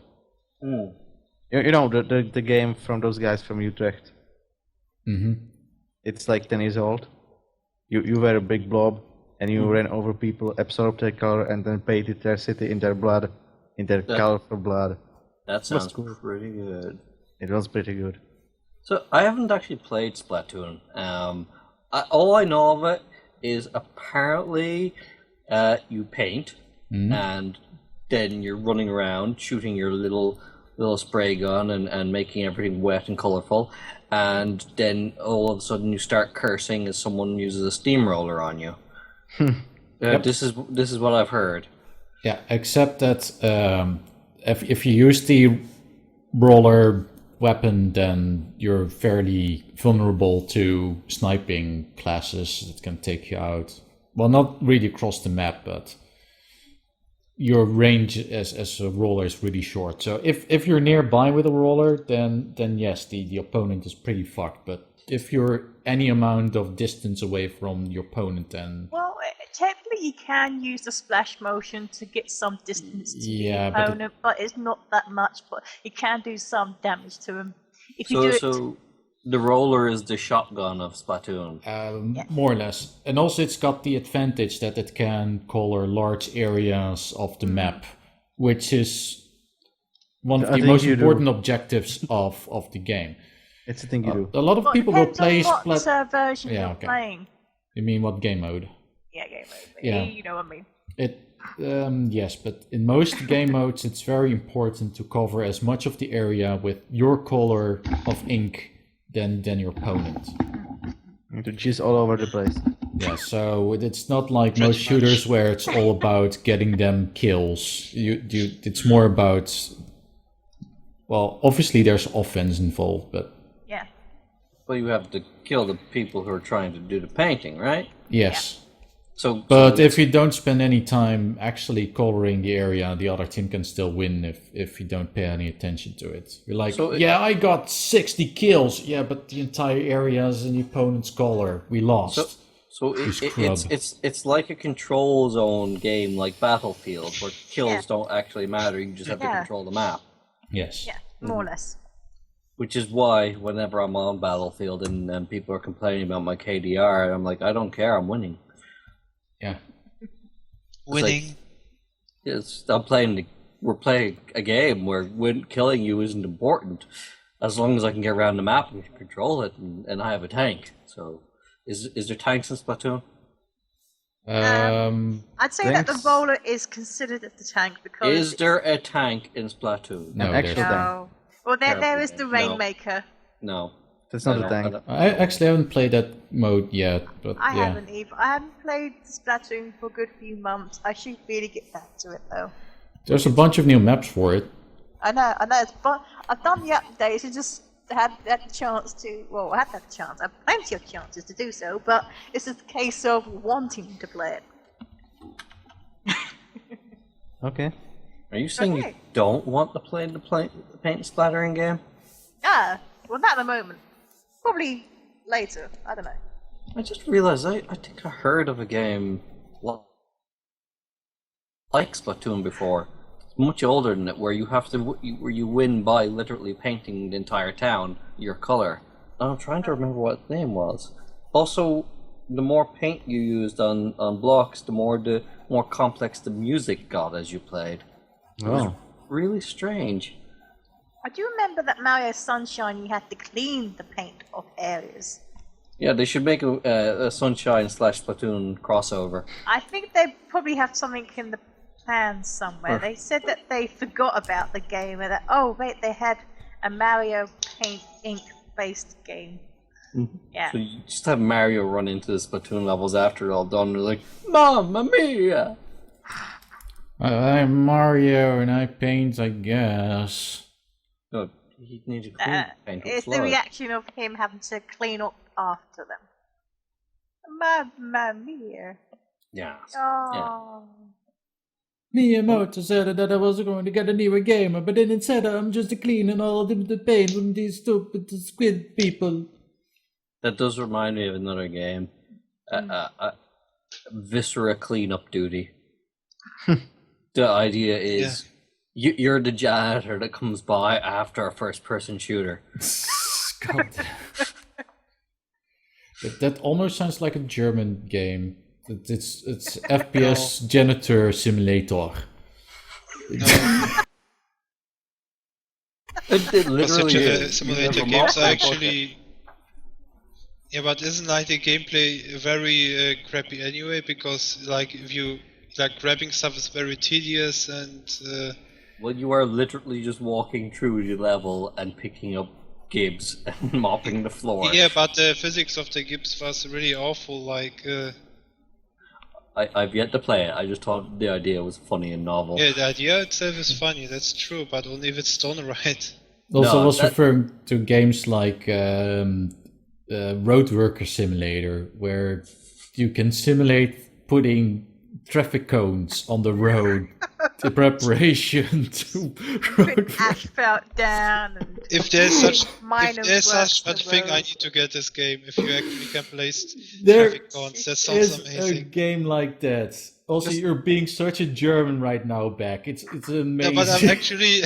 You know, the game from those guys from Utrecht. Mm-hmm. It's like 10 years old. You were a big blob, and you ran over people, absorbed their color, and then painted their city in their blood, in their colorful blood. That sounds pretty good. It was pretty good. So I haven't actually played Splatoon. All I know of it is apparently you paint, and then you're running around shooting your little spray gun and making everything wet and colorful. And then all of a sudden you start cursing as someone uses a steamroller on you. Yep. This is what I've heard. Yeah, except that if you use the roller weapon, then you're fairly vulnerable to sniping classes that can take you out. Well, not really across the map, but your range as a roller is really short. So if you're nearby with a roller, then yes, the opponent is pretty fucked. But if you're any amount of distance away from your opponent, then... Well, technically you can use the splash motion to get some distance to the opponent, but it's not that much, but it can do some damage to him. If you So the roller is the shotgun of Splatoon. More or less. And also it's got the advantage that it can color large areas of the map, which is one of the most important objectives of the game. It's a thing you do. A lot of people will play What version you're playing? You mean what game mode? Yeah, game mode. Yeah. You know what I mean. Yes, but in most game modes it's very important to cover as much of the area with your color of ink than your opponent. You have to jizz all over the place. Yeah, so it's not like most shooters where it's all about getting them kills. It's more about... Well, obviously there's offense involved, but... Yeah. Well, you have to kill the people who are trying to do the painting, right? Yes. But if you don't spend any time actually coloring the area, the other team can still win if you don't pay any attention to it. You're like, I got 60 kills. Yeah, but the entire area is in the opponent's color. We lost. It's like a control zone game like Battlefield, where kills don't actually matter. You just have to control the map. Yes. Yeah, more or less. Which is why whenever I'm on Battlefield and people are complaining about my KDR, I'm like, I don't care. I'm winning. Yeah. Winning. We're playing a game where killing you isn't important, as long as I can get around the map and control it, and I have a tank. So, is there tanks in Splatoon? I'd say that the roller is considered as the tank because. Is there a tank in Splatoon? No, actual tank. Well, there is the Rainmaker. No. That's not a tank. I actually haven't played that mode yet, but I haven't either. I haven't played Splatoon for a good few months. I should really get back to it though. There's a bunch of new maps for it. I know. But I've done the updates. I just had the chance to. Well, I had that chance. I had plenty of chances to do so, but it's just a case of wanting to play it. Okay. Are you saying you don't want to play the paint splattering game? Yeah. Well, not at the moment. Probably later. I don't know. I just realized I think I heard of a game like Splatoon before. It's much older than it, where you have to where you win by literally painting the entire town your color. I'm trying to remember what the name was. Also, the more paint you used on blocks, the more complex the music got as you played. It was really strange. I do remember that Mario Sunshine, you had to clean the paint off areas. Yeah, they should make a Sunshine / Splatoon crossover. I think they probably have something in the plans somewhere. They said that they forgot about the game and that, they had a Mario Paint Inc. based game. Mm-hmm. Yeah. So you just have Mario run into the Splatoon levels after it's all done, and they're like, Mamma Mia! I'm Mario and I paint, I guess. No, he needs to clean paint. It's the reaction of him having to clean up after them. Mamma Mia. Yeah. Oh. Miyamoto said that I was going to get a newer game, but then instead I'm just cleaning all the paint from these stupid squid people. That does remind me of another game. Viscera cleanup duty. The idea is you're the janitor that comes by after a first-person shooter. God. That almost sounds like a German game. It's FPS janitor simulator. It literally is. Simulator games are actually. Yeah, but isn't like the gameplay very crappy anyway? Because like if you grabbing stuff is very tedious and. Well, you are literally just walking through the level and picking up gibs and mopping the floor. Yeah, but the physics of the gibs was really awful. Like. I've yet to play it. I just thought the idea was funny and novel. Yeah, the idea itself is funny. That's true, but only if it's done right. Also, I was referring to games like Road Worker Simulator, where you can simulate putting traffic cones on the road in preparation to road asphalt down. And if there's such a thing, road. I need to get this game. If you actually can place There traffic cones, that sounds is amazing. a game like that. Also, you're being such a German right now, Beck. It's amazing. Yeah, but I'm actually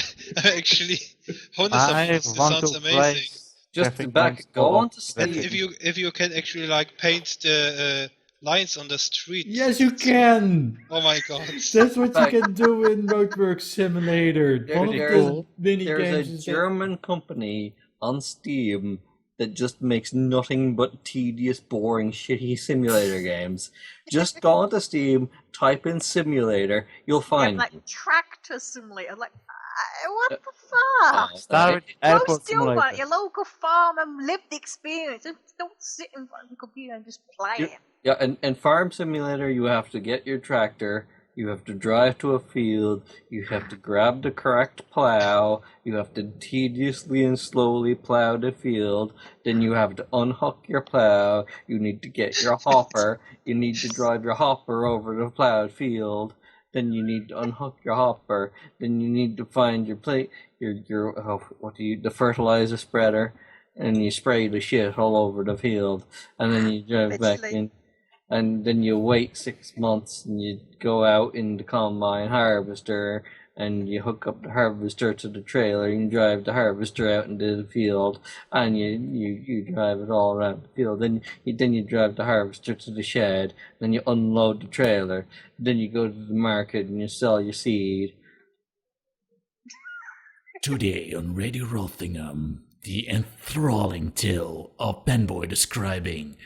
honest. This sounds amazing. Just back, go on to And Steam. if you can actually paint the lines on the street. Yes, you can. Oh my god. That's what you can do in Roadwork Simulator. One of the mini There's games. a German company on Steam that just makes nothing but tedious, boring, shitty simulator games. Just go onto Steam, type in simulator, you'll find. Like tractor simulator. Like, what the fuck? Start Go airport still want simulator. your local farm and live the experience. Don't sit in front of the computer and just play it. Yeah, and Farm Simulator, you have to get your tractor, You have to drive to a field. You have to grab the correct plow. You have to tediously and slowly plow the field. Then you have to unhook your plow. You need to get your hopper. You need to drive your hopper over the plowed field. Then you need to unhook your hopper. Then you need to find your the fertilizer spreader, and you spray the shit all over the field. And then you drive back in. And then you wait 6 months, and you go out in the combine harvester, and you hook up the harvester to the trailer, and you drive the harvester out into the field, and you drive it all around the field. Then you drive the harvester to the shed, then you unload the trailer, then you go to the market and you sell your seed. Today on Radio Rothingham, the enthralling tale of Panboy describing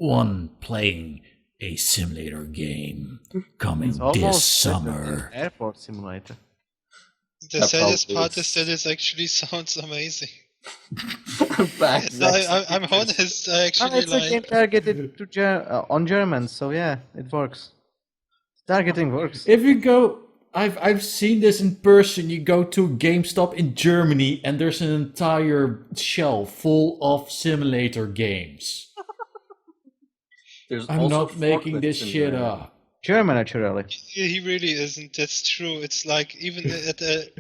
one playing a simulator game coming this summer. Airport simulator. The saddest part is that it actually sounds amazing. I'm honest. I actually it's a game targeted to on Germans, so yeah, it works. Targeting works. If you go, I've seen this in person. You go to GameStop in Germany, and there's an entire shelf full of simulator games. I'm not making this shit up. German, naturally. Yeah, he really isn't. That's true. It's like even at the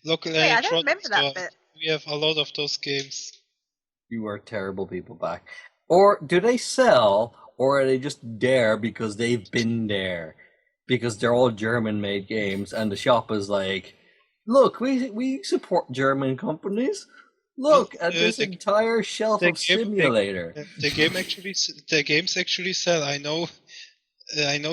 local Hey, I don't remember store, that bit. we have a lot of those games. You are terrible people back. Or do they sell, or are they just there because they've been there? Because they're all German-made games, and the shop is like, look, we support German companies. Look at this entire shelf of simulator. The games actually sell. I know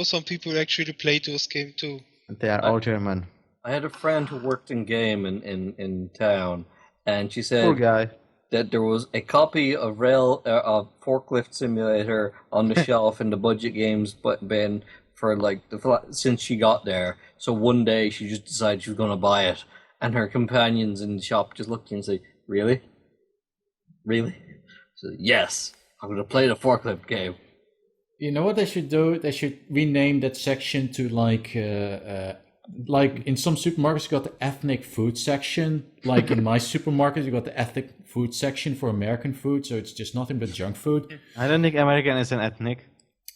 some people actually play those games too. They are all German. I had a friend who worked in game in town, and she said Poor guy. that there was a copy of Forklift Simulator on the shelf in the budget games bin for since she got there. So one day she just decided she was going to buy it, and her companions in the shop just looked at her and say, "Really? Really?" So, yes, I'm going to play the forklift game. You know what they should do? They should rename that section to like in some supermarkets you got the ethnic food section. Like in my supermarket you got the ethnic food section for American food, so it's just nothing but junk food. I don't think American is an ethnic.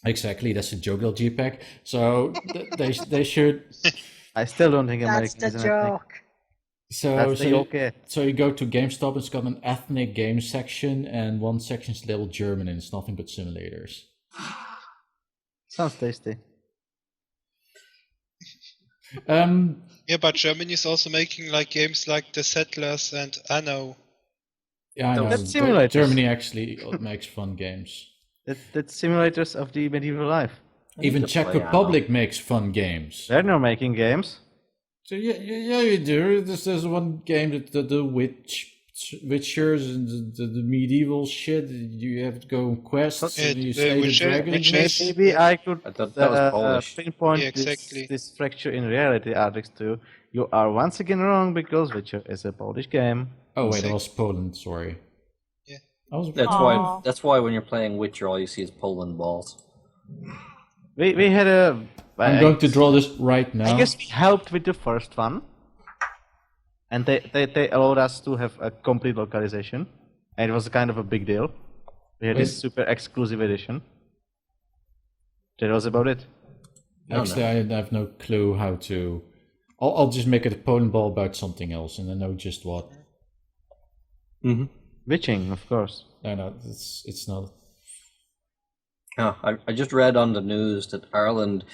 Exactly, that's a joke, little JPEG. So they should. I still don't think American That's is the an ethnic. joke. So you go to GameStop, it's got an ethnic game section, and one section is labeled German, and it's nothing but simulators. Sounds tasty. Yeah, but Germany is also making like games like The Settlers and Anno. Yeah, I know. That's simulators. Germany actually makes fun games. That's simulators of the medieval life. Even Czech Republic makes fun games. They're not making games. So yeah, you do. There's one game that the Witchers and the medieval shit. You have to go on quests and you slay the dragons. Maybe I could pinpoint exactly. this fracture in reality, Artrix, too. You are once again wrong because Witcher is a Polish game. Oh wait, it was Poland. Sorry. Yeah. That's why when you're playing Witcher, all you see is Poland balls. We had a. I'm going to draw this right now. I guess we helped with the first one, and they allowed us to have a complete localization, and it was kind of a big deal. We had this super exclusive edition. That was about it. Actually, I have no clue how to. I'll just make it a Poland ball about something else, and I know just what. Mm-hmm. Witching, of course. No, it's not. I just read on the news that Ireland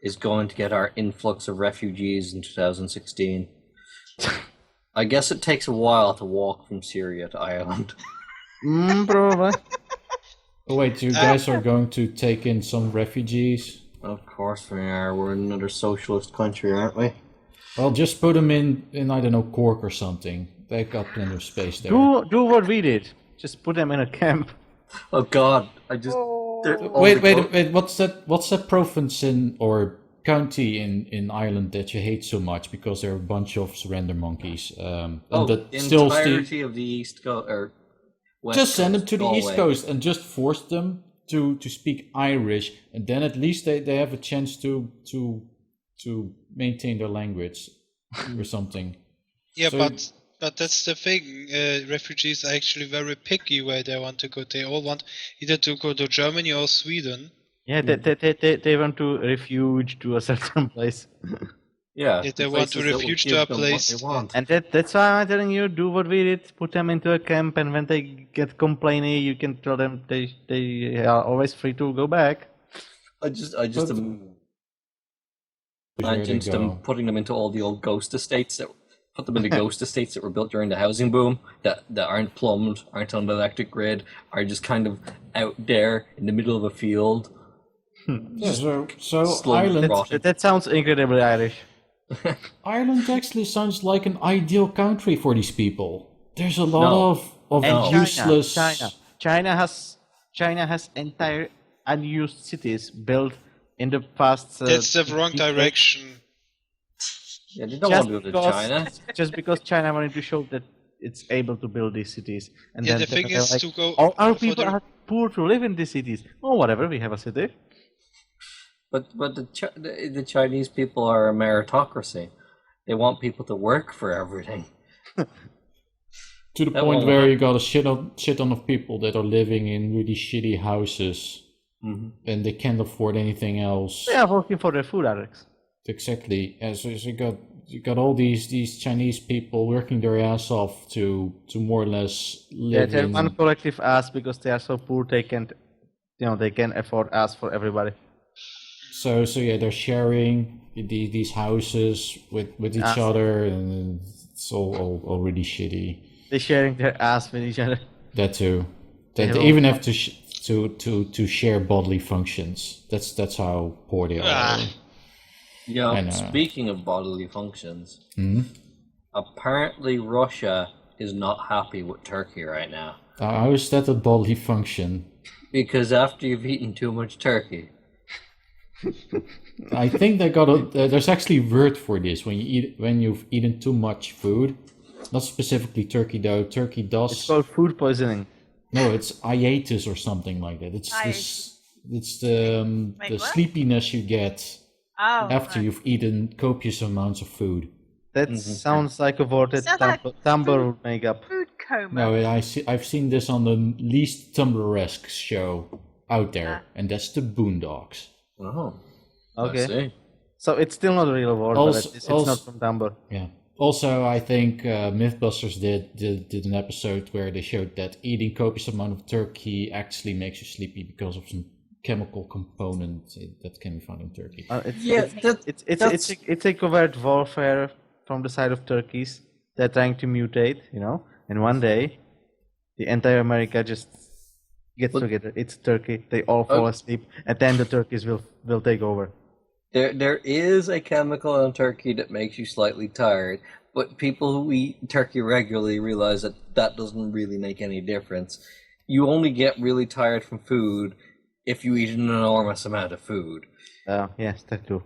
is going to get our influx of refugees in 2016. I guess it takes a while to walk from Syria to Ireland. Probably. Oh wait, you guys are going to take in some refugees? Of course we are. We're in another socialist country, aren't we? Well, just put them in I don't know, Cork or something. They got plenty of space there. Do what we did. Just put them in a camp. Oh God! Wait! What's that province or county in Ireland that you hate so much because they're a bunch of surrender monkeys? The entirety of the East Coast or West just send them Coast, to the East Coast and just force them to speak Irish, and then at least they have a chance to to maintain their language or something. Yeah, So- but that's the thing. Refugees are actually very picky where they want to go. They all want either to go to Germany or Sweden. Yeah, they want to refuge to a certain place. Yeah, If they want to places that will refuge give to a them what place, they want. And that's why I'm telling you, do what we did, put them into a camp, and when they get complaining, you can tell them they are always free to go back. I just But- imagine Where they them go. putting them into all the old ghost estates that were built during the housing boom that aren't plumbed, aren't on the electric grid, are just kind of out there in the middle of a field. Yeah, so slowly Ireland, rotting. That sounds incredibly Irish. Ireland actually sounds like an ideal country for these people. There's a lot No. of And useless. China has entire unused cities built in the past. that's the wrong decades. direction. Yeah, they don't want to go to China. Just because China wanted to show that it's able to build these cities, and Yeah, then the thing they're is like, to go all our for people the- are poor to live in these cities. Oh, whatever, we have a city. But the Chinese people are a meritocracy. They want people to work for everything. To the That point won't where work. you got a shit ton of people that are living in really shitty houses and they can't afford anything else. They are working for their food, Artrix. Exactly. Yeah, so you got all these Chinese people working their ass off to more or less Yeah, live they're in. one collective ass because they are so poor they can't, they can afford ass for everybody. So yeah, they're sharing these houses with each Ah. other, and it's all really shitty. They're sharing their ass with each other. That too. They Yeah. even have to share bodily functions. That's how poor they are. Ah. I Yeah, know. speaking of bodily functions, Hmm? apparently Russia is not happy with Turkey right now. How is that a bodily function? Because after you've eaten too much turkey, I think there's actually a word for this when you've eaten too much food. Not specifically turkey though. Turkey does. It's called food poisoning. No, it's hiatus or something like that. It's this. It's the Wait, the what? sleepiness you get Oh, after you've eaten copious amounts of food. That sounds like a word that Sounds like Tumblr would make up. food coma. No, I've seen this on the least Tumblr-esque show out there, and that's the Boondocks. oh, Okay. I see. So it's still not a real word, Also- but it's not from Tumblr. Yeah. Also, I think Mythbusters did an episode where they showed that eating copious amount of turkey actually makes you sleepy because of some chemical component that can be found in turkey. It's a covert warfare from the side of turkeys. They're trying to mutate, and one day the entire America just gets together. It's Turkey. They all fall asleep, and then the turkeys will take over. There is a chemical in turkey that makes you slightly tired, but people who eat turkey regularly realize that doesn't really make any difference. You only get really tired from food if you eat an enormous amount of food. Yes, that too.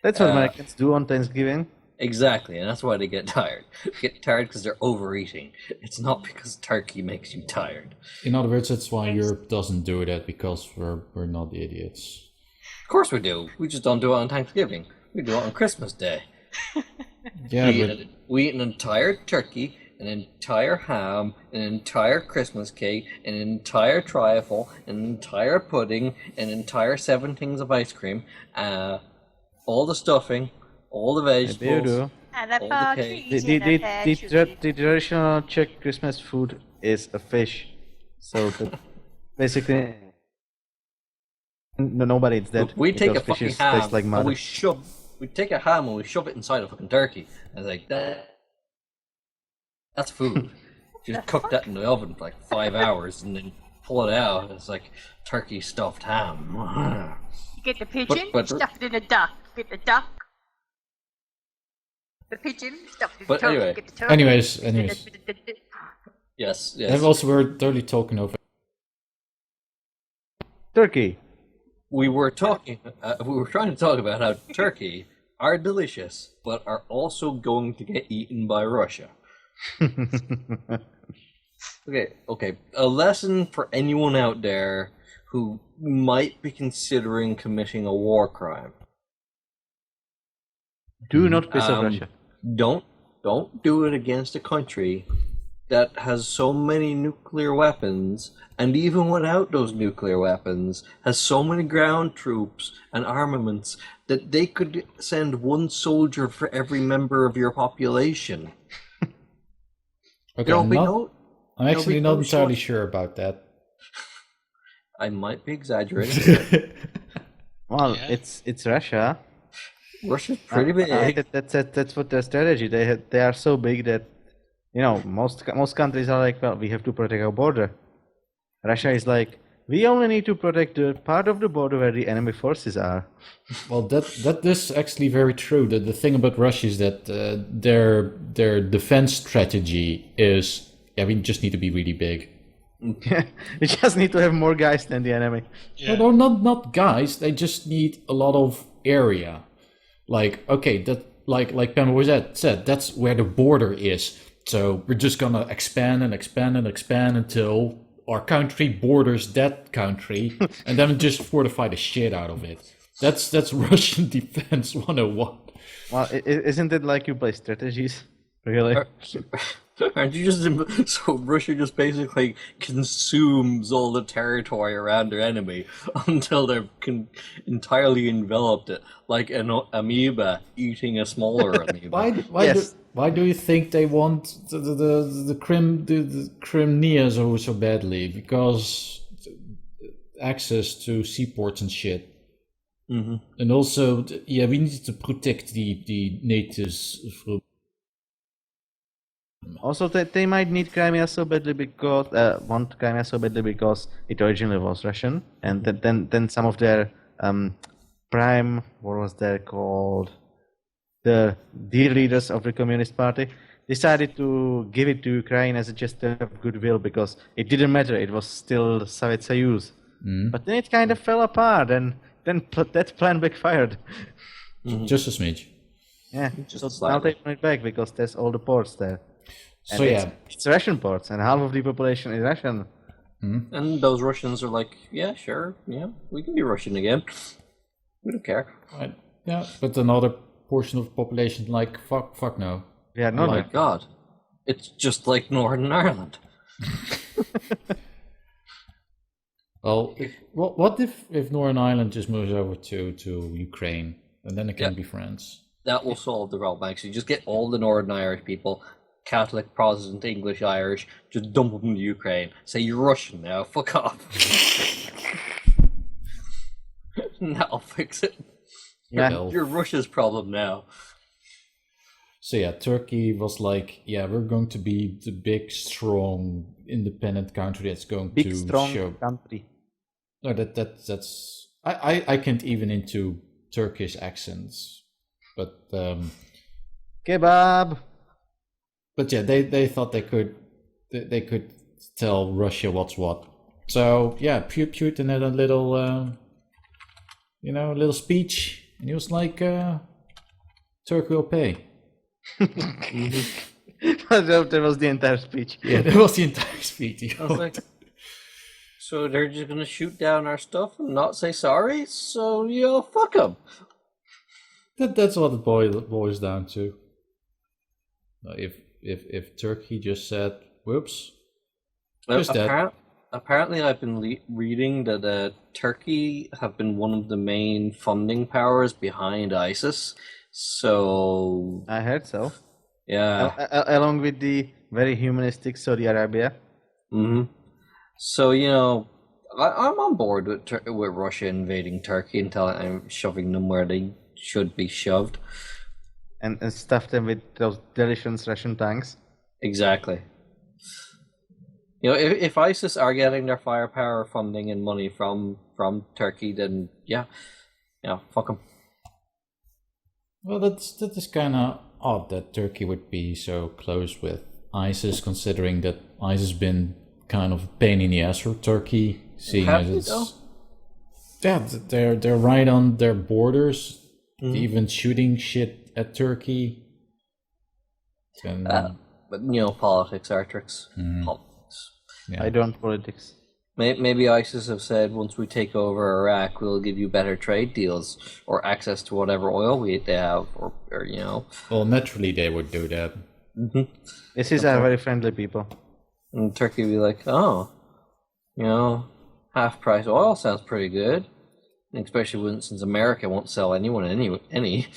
That's what Americans do on Thanksgiving. Exactly, and that's why they get tired. They get tired because they're overeating. It's not because turkey makes you tired. In other words, that's why Europe doesn't do that, because we're not idiots. Of course we do. We just don't do it on Thanksgiving. We do it on Christmas Day. Yeah, but We eat an entire turkey, an entire ham, an entire Christmas cake, an entire trifle, an entire pudding, an entire 7 things of ice cream, all the stuffing, all the Maybe you vegetables. do. And a All the partridge The, in a the, pear the, tree. the traditional Czech Christmas food is a fish. So basically, nobody eats that. We take a because fucking fishes ham taste like and mud. we take a ham and we shove it inside a fucking turkey. And it's like that's food. You just cook that in the oven for like 5 hours and then pull it out. And it's like turkey stuffed ham. You get the pigeon, but- stuff it in a duck. Get the duck. The pigeon, stuff it in the But turkey. anyway. Get the turkey. anyways, Yes, and yes. also we're totally talking over. Turkey. We were trying to talk about how turkey are delicious, but are also going to get eaten by Russia. Okay. A lesson for anyone out there who might be considering committing a war crime. Do not piss off Russia. Don't do it against a country that has so many nuclear weapons, and even without those nuclear weapons, has so many ground troops and armaments that they could send one soldier for every member of your population. Okay, I'm actually not entirely sure about that. I might be exaggerating. Well, it's Russia. Russia's pretty big. That's what their strategy. They are so big that most countries are like, well, we have to protect our border. Russia is like, we only need to protect the part of the border where the enemy forces are. Well, that is actually very true. The thing about Russia is that their defense strategy is, we just need to be really big. We just need to have more guys than the enemy. Yeah. No, not guys. They just need a lot of area. Like, okay, that like Panboy said, that's where the border is. So we're just gonna expand and expand and expand until our country borders that country, and then just fortify the shit out of it. That's Russian defense 101. Well, isn't it like you play strategies? Really? Aren't you just so Russia just basically consumes all the territory around their enemy until they're entirely enveloped it, like an amoeba eating a smaller amoeba. Why do you think they want the Crimea so badly? Because access to seaports and shit. Mm-hmm. And also, we need to protect the natives from. Also, they might need Crimea so badly because it originally was Russian, and then some of their prime, what was that called, the dear leaders of the Communist Party decided to give it to Ukraine as a gesture of goodwill because it didn't matter, it was still the Soviet Soyuz. But then it kind of fell apart, and then that plan backfired. Just a smidge. Yeah, so now they want it back because there's all the ports there. So it's Russian ports, and half of the population is Russian. And those Russians are like, yeah, sure, yeah, we can be Russian again. We don't care. Right. Yeah, but another portion of the population like, fuck no. Yeah, Oh my god. It's just like Northern Ireland. Well, what if Northern Ireland just moves over to Ukraine, and then it can be friends? That will solve the problem, actually. Just get all the Northern Irish people, Catholic, Protestant, English, Irish, just dump them into Ukraine. Say you're Russian now, fuck off. That'll fix it. Yeah. You're Russia's problem now. So Turkey was like, we're going to be the big, strong, independent country that's going big, to strong show. country. No, that's I can't even into Turkish accents, but kebab. But they thought they could tell Russia what's what. So Putin had a little a little speech, and he was like, Turkey will pay. That was the entire speech. Yeah, that was the entire speech. I was like, so they're just gonna shoot down our stuff and not say sorry? So fuck them. That's what it boils down to. If Turkey just said, "Whoops," apparently I've been reading that Turkey have been one of the main funding powers behind ISIS. So I heard so. Yeah, along with the very humanistic Saudi Arabia. So I'm on board with Russia invading Turkey and shoving them where they should be shoved. And stuff them with those delicious Russian tanks. Exactly. If ISIS are getting their firepower, funding, and money from Turkey, then fuck them. Well, that is kind of odd that Turkey would be so close with ISIS, considering that ISIS has been kind of a pain in the ass for Turkey, seeing as it's they're right on their borders, even shooting shit at Turkey. And, but politics, Artrix. Politics. Yeah. I don't politics. Maybe ISIS have said, once we take over Iraq, we'll give you better trade deals or access to whatever oil they have, or you know. Well, naturally they would do that. Mm-hmm. This is very friendly people. And Turkey would be like, oh, you know, half-price oil sounds pretty good. Especially since America won't sell anyone any.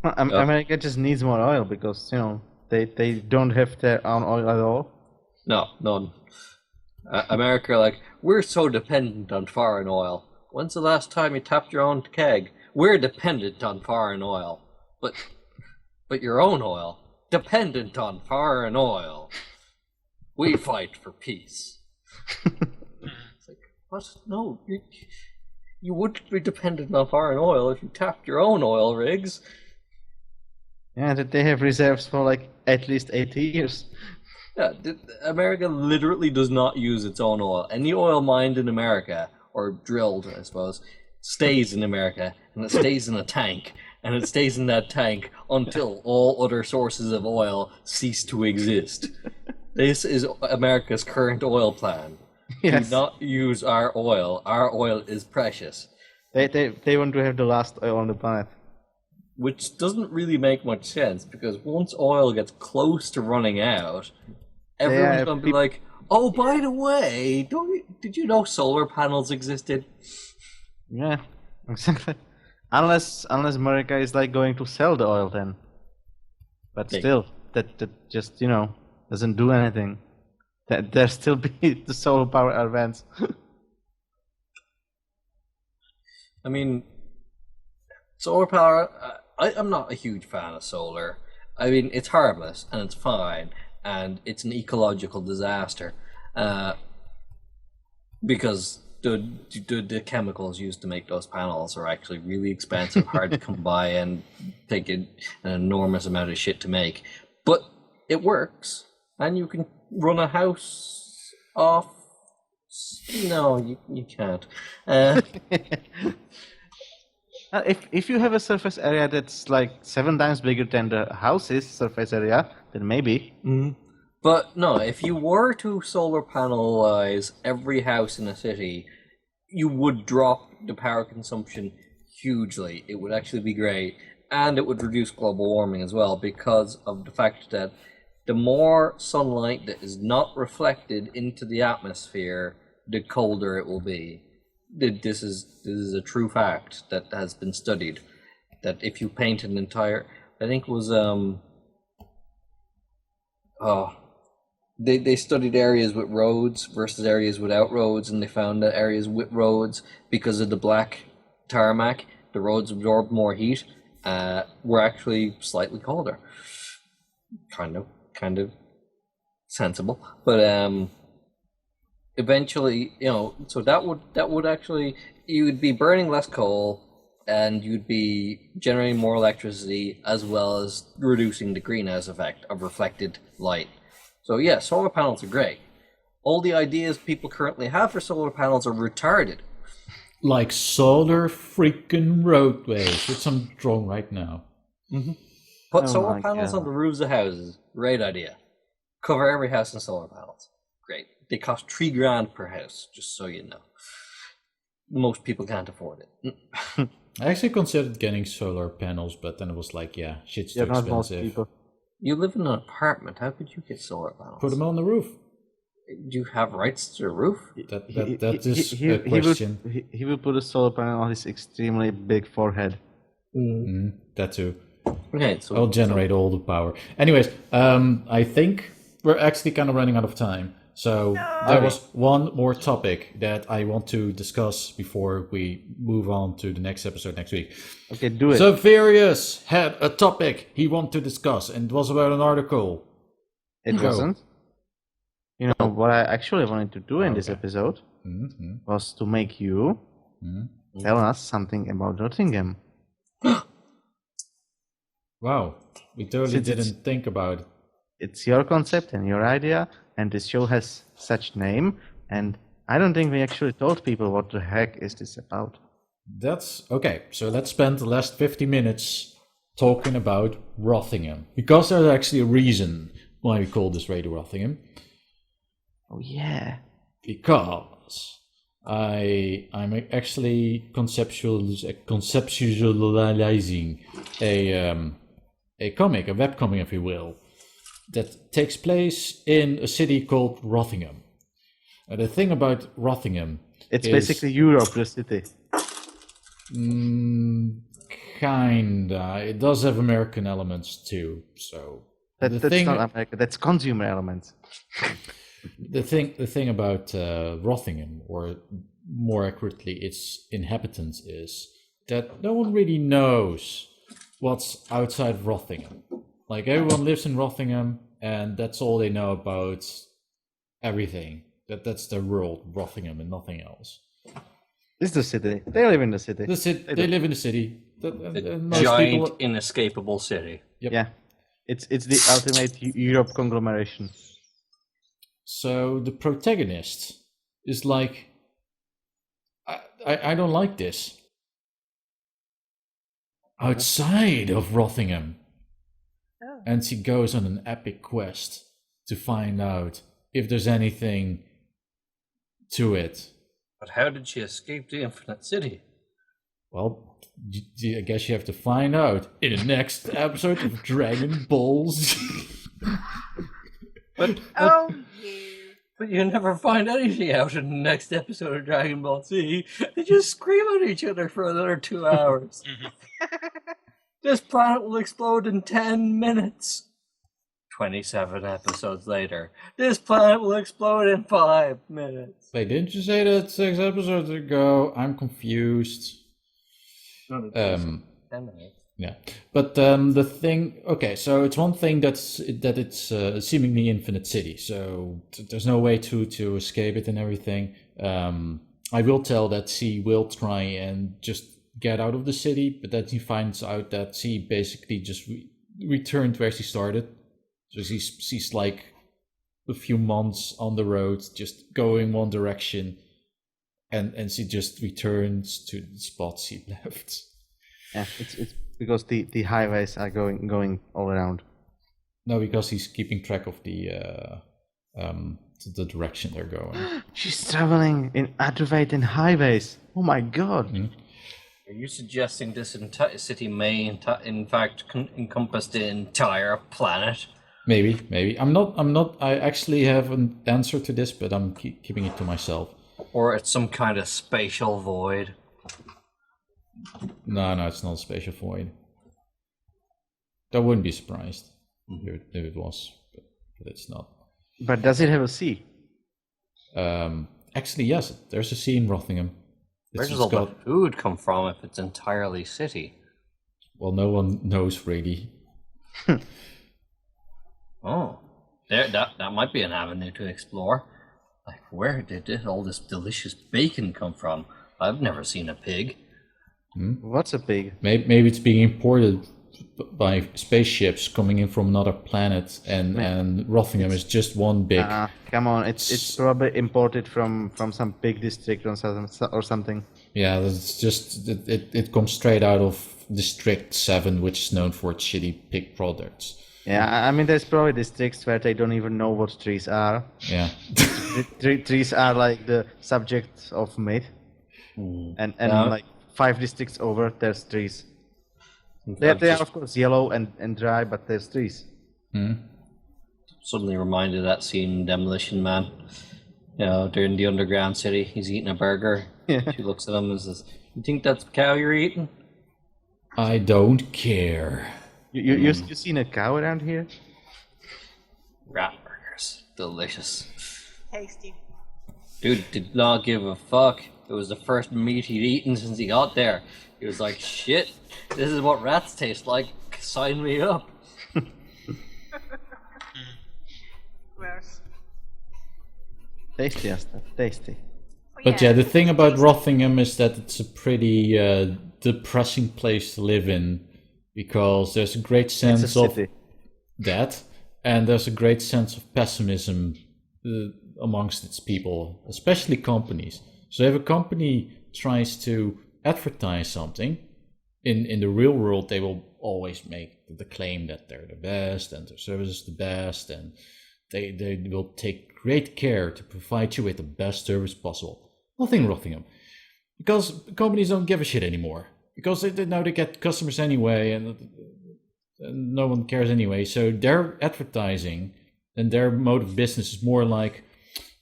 Well, America just needs more oil because, you know, they don't have their own oil at all. No. America, like, we're so dependent on foreign oil. When's the last time you tapped your own keg? We're dependent on foreign oil. But your own oil, dependent on foreign oil. We fight for peace. It's like, what? No, you wouldn't be dependent on foreign oil if you tapped your own oil rigs. Yeah, that they have reserves for like at least 80 years. Yeah, America literally does not use its own oil. Any oil mined in America, or drilled, I suppose, stays in America, and it stays in a tank, and it stays in that tank until all other sources of oil cease to exist. This is America's current oil plan. Yes. Do not use our oil. Our oil is precious. They want to have the last oil on the planet. Which doesn't really make much sense, because once oil gets close to running out, everyone's going to be like, oh, by the way, did you know solar panels existed? Yeah, exactly. Unless America is like going to sell the oil then. But still, that just, you know, doesn't do anything. There still be the solar power events. I mean, solar power, I'm not a huge fan of solar. I mean, it's harmless and it's fine, and it's an ecological disaster, because the chemicals used to make those panels are actually really expensive, hard to come by, and take an enormous amount of shit to make. But it works, and you can run a house off. No, you can't. If you have a surface area that's like 7 times bigger than the house's surface area, then maybe. Mm-hmm. But no, if you were to solar panelize every house in a city, you would drop the power consumption hugely. It would actually be great, and it would reduce global warming as well, because of the fact that the more sunlight that is not reflected into the atmosphere, the colder it will be. This is a true fact that has been studied. That if you paint an entire, I think it was they studied areas with roads versus areas without roads, and they found that areas with roads, because of the black tarmac, the roads absorbed more heat, were actually slightly colder. Kind of sensible, but eventually, you know, so that would actually, you would be burning less coal, and you'd be generating more electricity, as well as reducing the greenhouse effect of reflected light. So yeah, solar panels are great. All the ideas people currently have for solar panels are retarded. Like solar freakin roadways, which I'm drawing right now. Mm-hmm. Put solar panels on the roofs of houses. Great idea. Cover every house in solar panels. Great. They cost $3,000 per house, just so you know. Most people can't afford it. I actually considered getting solar panels, but then it was like, yeah, shit's too expensive. You live in an apartment. How could you get solar panels? Put them on the roof. Do you have rights to the roof? That is a question. He will put a solar panel on his extremely big forehead. That too. Okay, so I'll generate all the power. Anyways, I think we're actually kind of running out of time. So there was one more topic that I want to discuss before we move on to the next episode next week. Okay, do it. Xaverius had a topic he wanted to discuss, and it was about an article. It wasn't. You know, what I actually wanted to do in this episode was to make you tell us something about Rothingham. Wow, we totally didn't think about it. It's your concept and your idea, and this show has such name, and I don't think we actually told people what the heck is this about. That's okay. So let's spend the last 50 minutes talking about Rothingham, because there's actually a reason why we call this Radio Rothingham. Oh yeah. Because I'm actually conceptualizing a comic, a webcomic, if you will, that takes place in a city called Rothingham. The thing about Rothingham, it's basically Europe, the city. Kinda. It does have American elements too. So That's not America. That's consumer elements. The thing about Rothingham, or more accurately, its inhabitants, is that no one really knows what's outside Rothingham. Like, everyone lives in Rothingham, and that's all they know about everything. That's their world, Rothingham, and nothing else. It's the city. They live in the city. They live in the city. The giant, inescapable city. Yep. Yeah, it's the ultimate Europe conglomeration. So the protagonist is like, I don't like this. Outside of Rothingham. Oh. And she goes on an epic quest to find out if there's anything to it. But how did she escape the Infinite City? Well, I guess you have to find out in the next episode of Dragon Balls. But you never find anything out in the next episode of Dragon Ball Z. They just scream at each other for another 2 hours. This planet will explode in 10 minutes. 27 episodes later. This planet will explode in 5 minutes. Wait, didn't you say that 6 episodes ago? I'm confused. No, 10 minutes. Yeah, but the thing. Okay, so it's one thing that it's a seemingly infinite city, so there's no way to escape it and everything. I will tell that she will try and just get out of the city, but then he finds out that she basically just returned where she started. So she's like a few months on the road, just going one direction, and she just returns to the spot she left. Yeah, it's because the highways are going all around. No, because he's keeping track of the direction they're going. She's traveling in aggravating highways. Oh my god. Mm-hmm. Are you suggesting this entire city may in fact encompass the entire planet? Maybe. I'm not. I actually have an answer to this, but I'm keeping it to myself. Or it's some kind of spatial void? No, it's not a spatial void. I wouldn't be surprised if it was, but it's not. But does it have a sea? Actually, yes. There's a sea in Rothingham. Where does all the food come from if it's entirely city? Well, no one knows really. Oh, that might be an avenue to explore. Like, where did all this delicious bacon come from? I've never seen a pig. What's a pig? Maybe it's being imported by spaceships coming in from another planet, and Rothingham is just one big. Come on, it's probably imported from some big district or something. Yeah, it's just it comes straight out of District 7, which is known for its shitty pig products. Yeah, I mean, there's probably districts where they don't even know what trees are. Yeah. Trees are like the subject of myth, and like 5 districts over, there's trees. They are of course yellow and dry, but there's trees. Suddenly reminded of that scene in Demolition Man. You know, during the underground city, he's eating a burger. Yeah. She looks at him and says, "You think that's the cow you're eating?" I don't care. You seen a cow around here? Rat burgers, delicious. Tasty. Dude did not give a fuck. It was the first meat he'd eaten since he got there. He was like, "Shit, this is what rats taste like. Sign me up." Gross. Tasty, Asta. Tasty. But yeah, the thing about Rothingham is that it's a pretty depressing place to live in, because there's a great sense of that, and there's a great sense of pessimism amongst its people, especially companies. So if a company tries to advertise something, in the real world, they will always make the claim that they're the best and their service is the best, and They will take great care to provide you with the best service possible. Nothing Rothingham. Because companies don't give a shit anymore. Because they know they get customers anyway, and no one cares anyway. So their advertising and their mode of business is more like,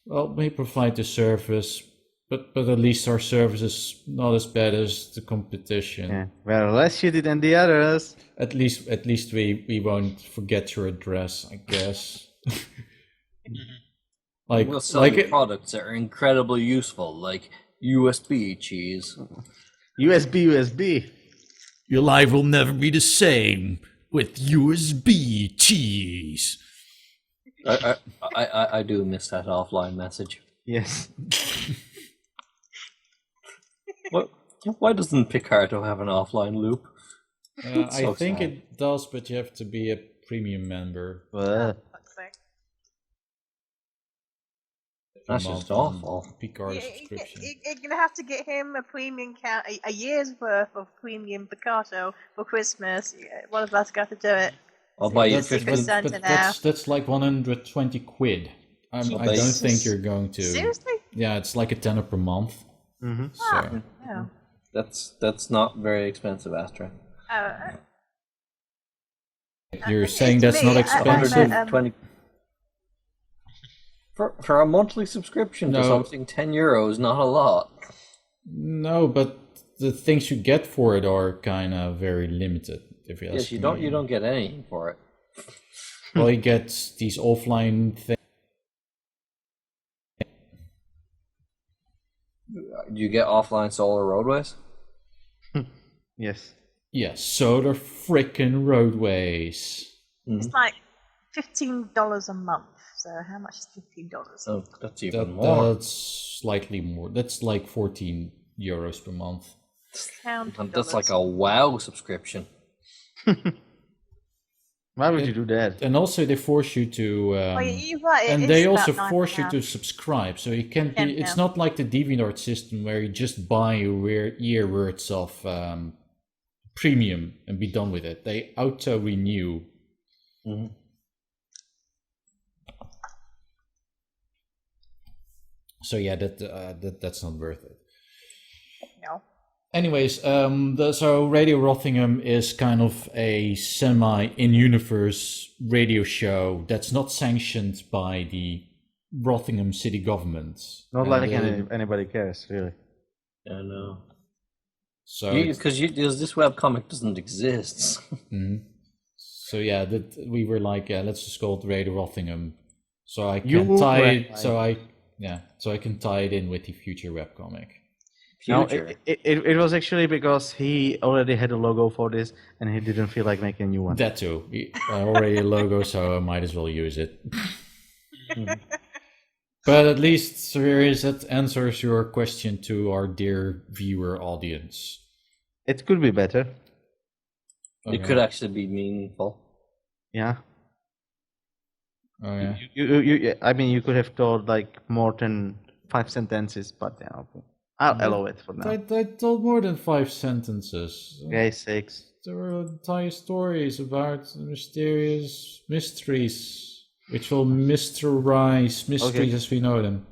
well, we provide the service, but at least our service is not as bad as the competition. Yeah. We're less shitty than the others. At least we won't forget your address, I guess. We'll sell you products that are incredibly useful, like USB cheese. USB. Your life will never be the same with USB cheese. I do miss that offline message. Yes. Why doesn't Picardo have an offline loop? I think it does, but you have to be a premium member. That's just awful. Picardo subscription. You're gonna have to get him a premium count, a year's worth of premium Picasso for Christmas. One of us got to do it. I'll buy you that's like 120 quid. I don't think you're going to. Seriously? Yeah, it's like a tenner per month. Mm-hmm. So. Oh. That's not very expensive, Astra. You're saying that's not expensive? 120. For a monthly subscription to something, €10, not a lot. No, but the things you get for it are kind of very limited. If you ask you me. you don't get anything for it. Well, you get these offline things. Do you get offline solar roadways? Yes. Yes, solar freakin roadways. It's like $15 a month. So how much is $15? Oh, that's even more. That's slightly more. That's like €14 per month. That's like a WoW subscription. Why would you do that? And also they force you to you're right, and they also force you to subscribe, so you can't be it's not like the DeviantArt system where you just buy a year worth of premium and be done with it. They auto renew. Mm-hmm. So yeah, that's not worth it. No. Anyways, so Radio Rothingham is kind of a semi-in-universe radio show that's not sanctioned by the Rothingham city government. Not like anybody cares, really. I know. So because this webcomic doesn't exist. Mm-hmm. So yeah, we were like, let's just call it Radio Rothingham, so I can tie it in with the future webcomic. No, it was actually because he already had a logo for this and he didn't feel like making a new one. That too. Already a logo, so I might as well use it. But at least that answers your question to our dear viewer audience. It could be better. Okay. It could actually be meaningful. Yeah. Oh yeah. You could have told like more than 5 sentences, but yeah, okay. I'll allow it for now. I told more than 5 sentences. Okay, 6. There were entire stories about mysterious mysteries, which will mysterize mysteries as we know them.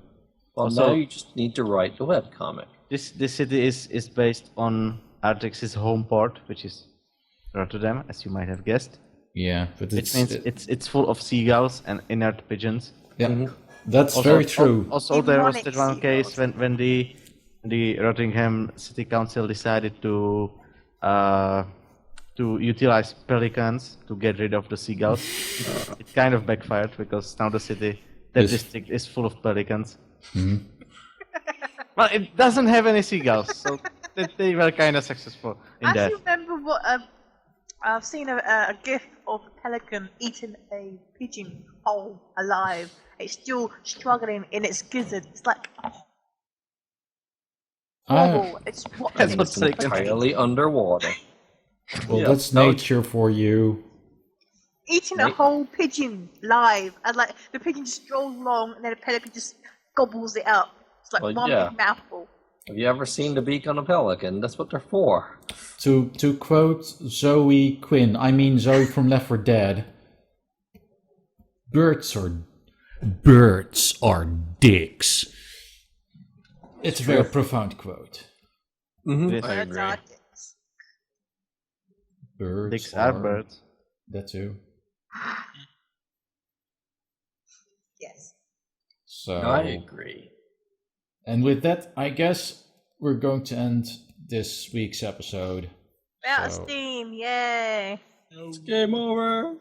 Well, now you just need to write the webcomic. This city is based on Artrix's home port, which is Rotterdam, as you might have guessed. Yeah, but which means it's full of seagulls and inert pigeons. Yeah, that's also, very true. Also, there was that one case when the Rothingham City Council decided to utilize pelicans to get rid of the seagulls. It kind of backfired because now the district is full of pelicans. Mm-hmm. Well, it doesn't have any seagulls, so they were kind of successful in that. I remember what I've seen a GIF of a pelican eating a pigeon whole alive. It's still struggling in its gizzard. It's like horrible. It's entirely underwater. Well, that's nature for you. Eating a whole pigeon live, and like the pigeon just strolls along, and then the pelican just gobbles it up. It's like one big mouthful. Have you ever seen the beak on a pelican? That's what they're for. To quote Zoe Quinn, I mean Zoe from Left 4 Dead, birds are birds are dicks. It's a very profound quote. Yes. I agree. Birds Dicks are birds. That too. Yes. So I agree. And with that, I guess we're going to end this week's episode. Out of So- steam, yay! It's game over.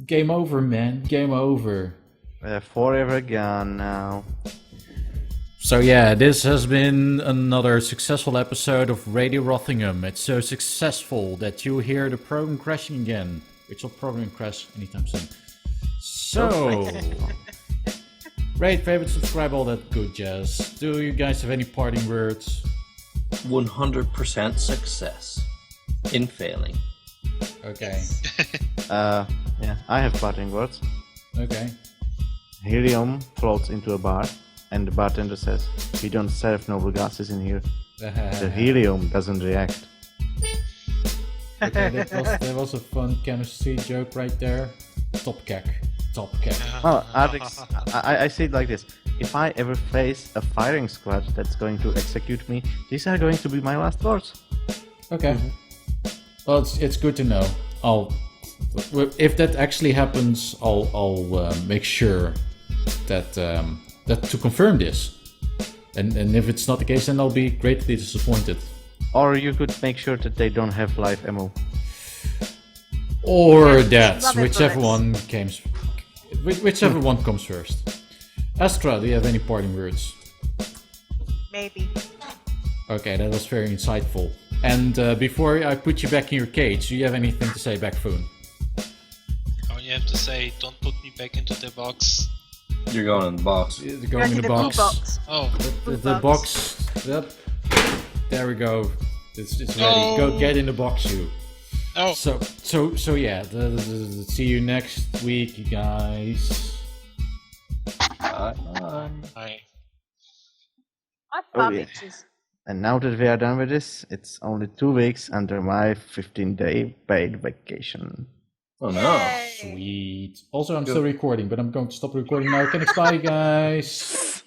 Game over, man. Game over. Forever gone now. So yeah, this has been another successful episode of Radio Rothingham. It's so successful that you hear the program crashing again, which will probably crash anytime soon. So, rate, favorite, subscribe, all that good jazz. Do you guys have any parting words? 100% success in failing. Okay. Yeah, I have parting words. Okay. Helium floats into a bar, and the bartender says, "We don't serve noble gases in here." The helium doesn't react. Okay, that was a fun chemistry joke right there. Top cack. Well, Artrix, I see it like this. If I ever face a firing squad that's going to execute me, these are going to be my last words. Okay. Well, it's good to know. If that actually happens, I'll make sure that to confirm this. And if it's not the case, then I'll be greatly disappointed. Or you could make sure that they don't have live ammo. Or that, Rubber whichever one comes first. Astra, do you have any parting words? Maybe. Okay, that was very insightful. And before I put you back in your cage, do you have anything to say, Backfoon? I only have to say, don't put me back into the box. You're going in the box. Going in the box. box. Oh, The box. Yep. There we go. It's ready. No. Go get in the box, you. oh. So yeah. See you next week, you guys. Hi. I Oh, yeah. pictures. And now that we are done with this, it's only 2 weeks under my 15-day paid vacation. Oh no. Yay. Sweet. Also, I'm still recording, but I'm going to stop recording now. Can I bye, guys?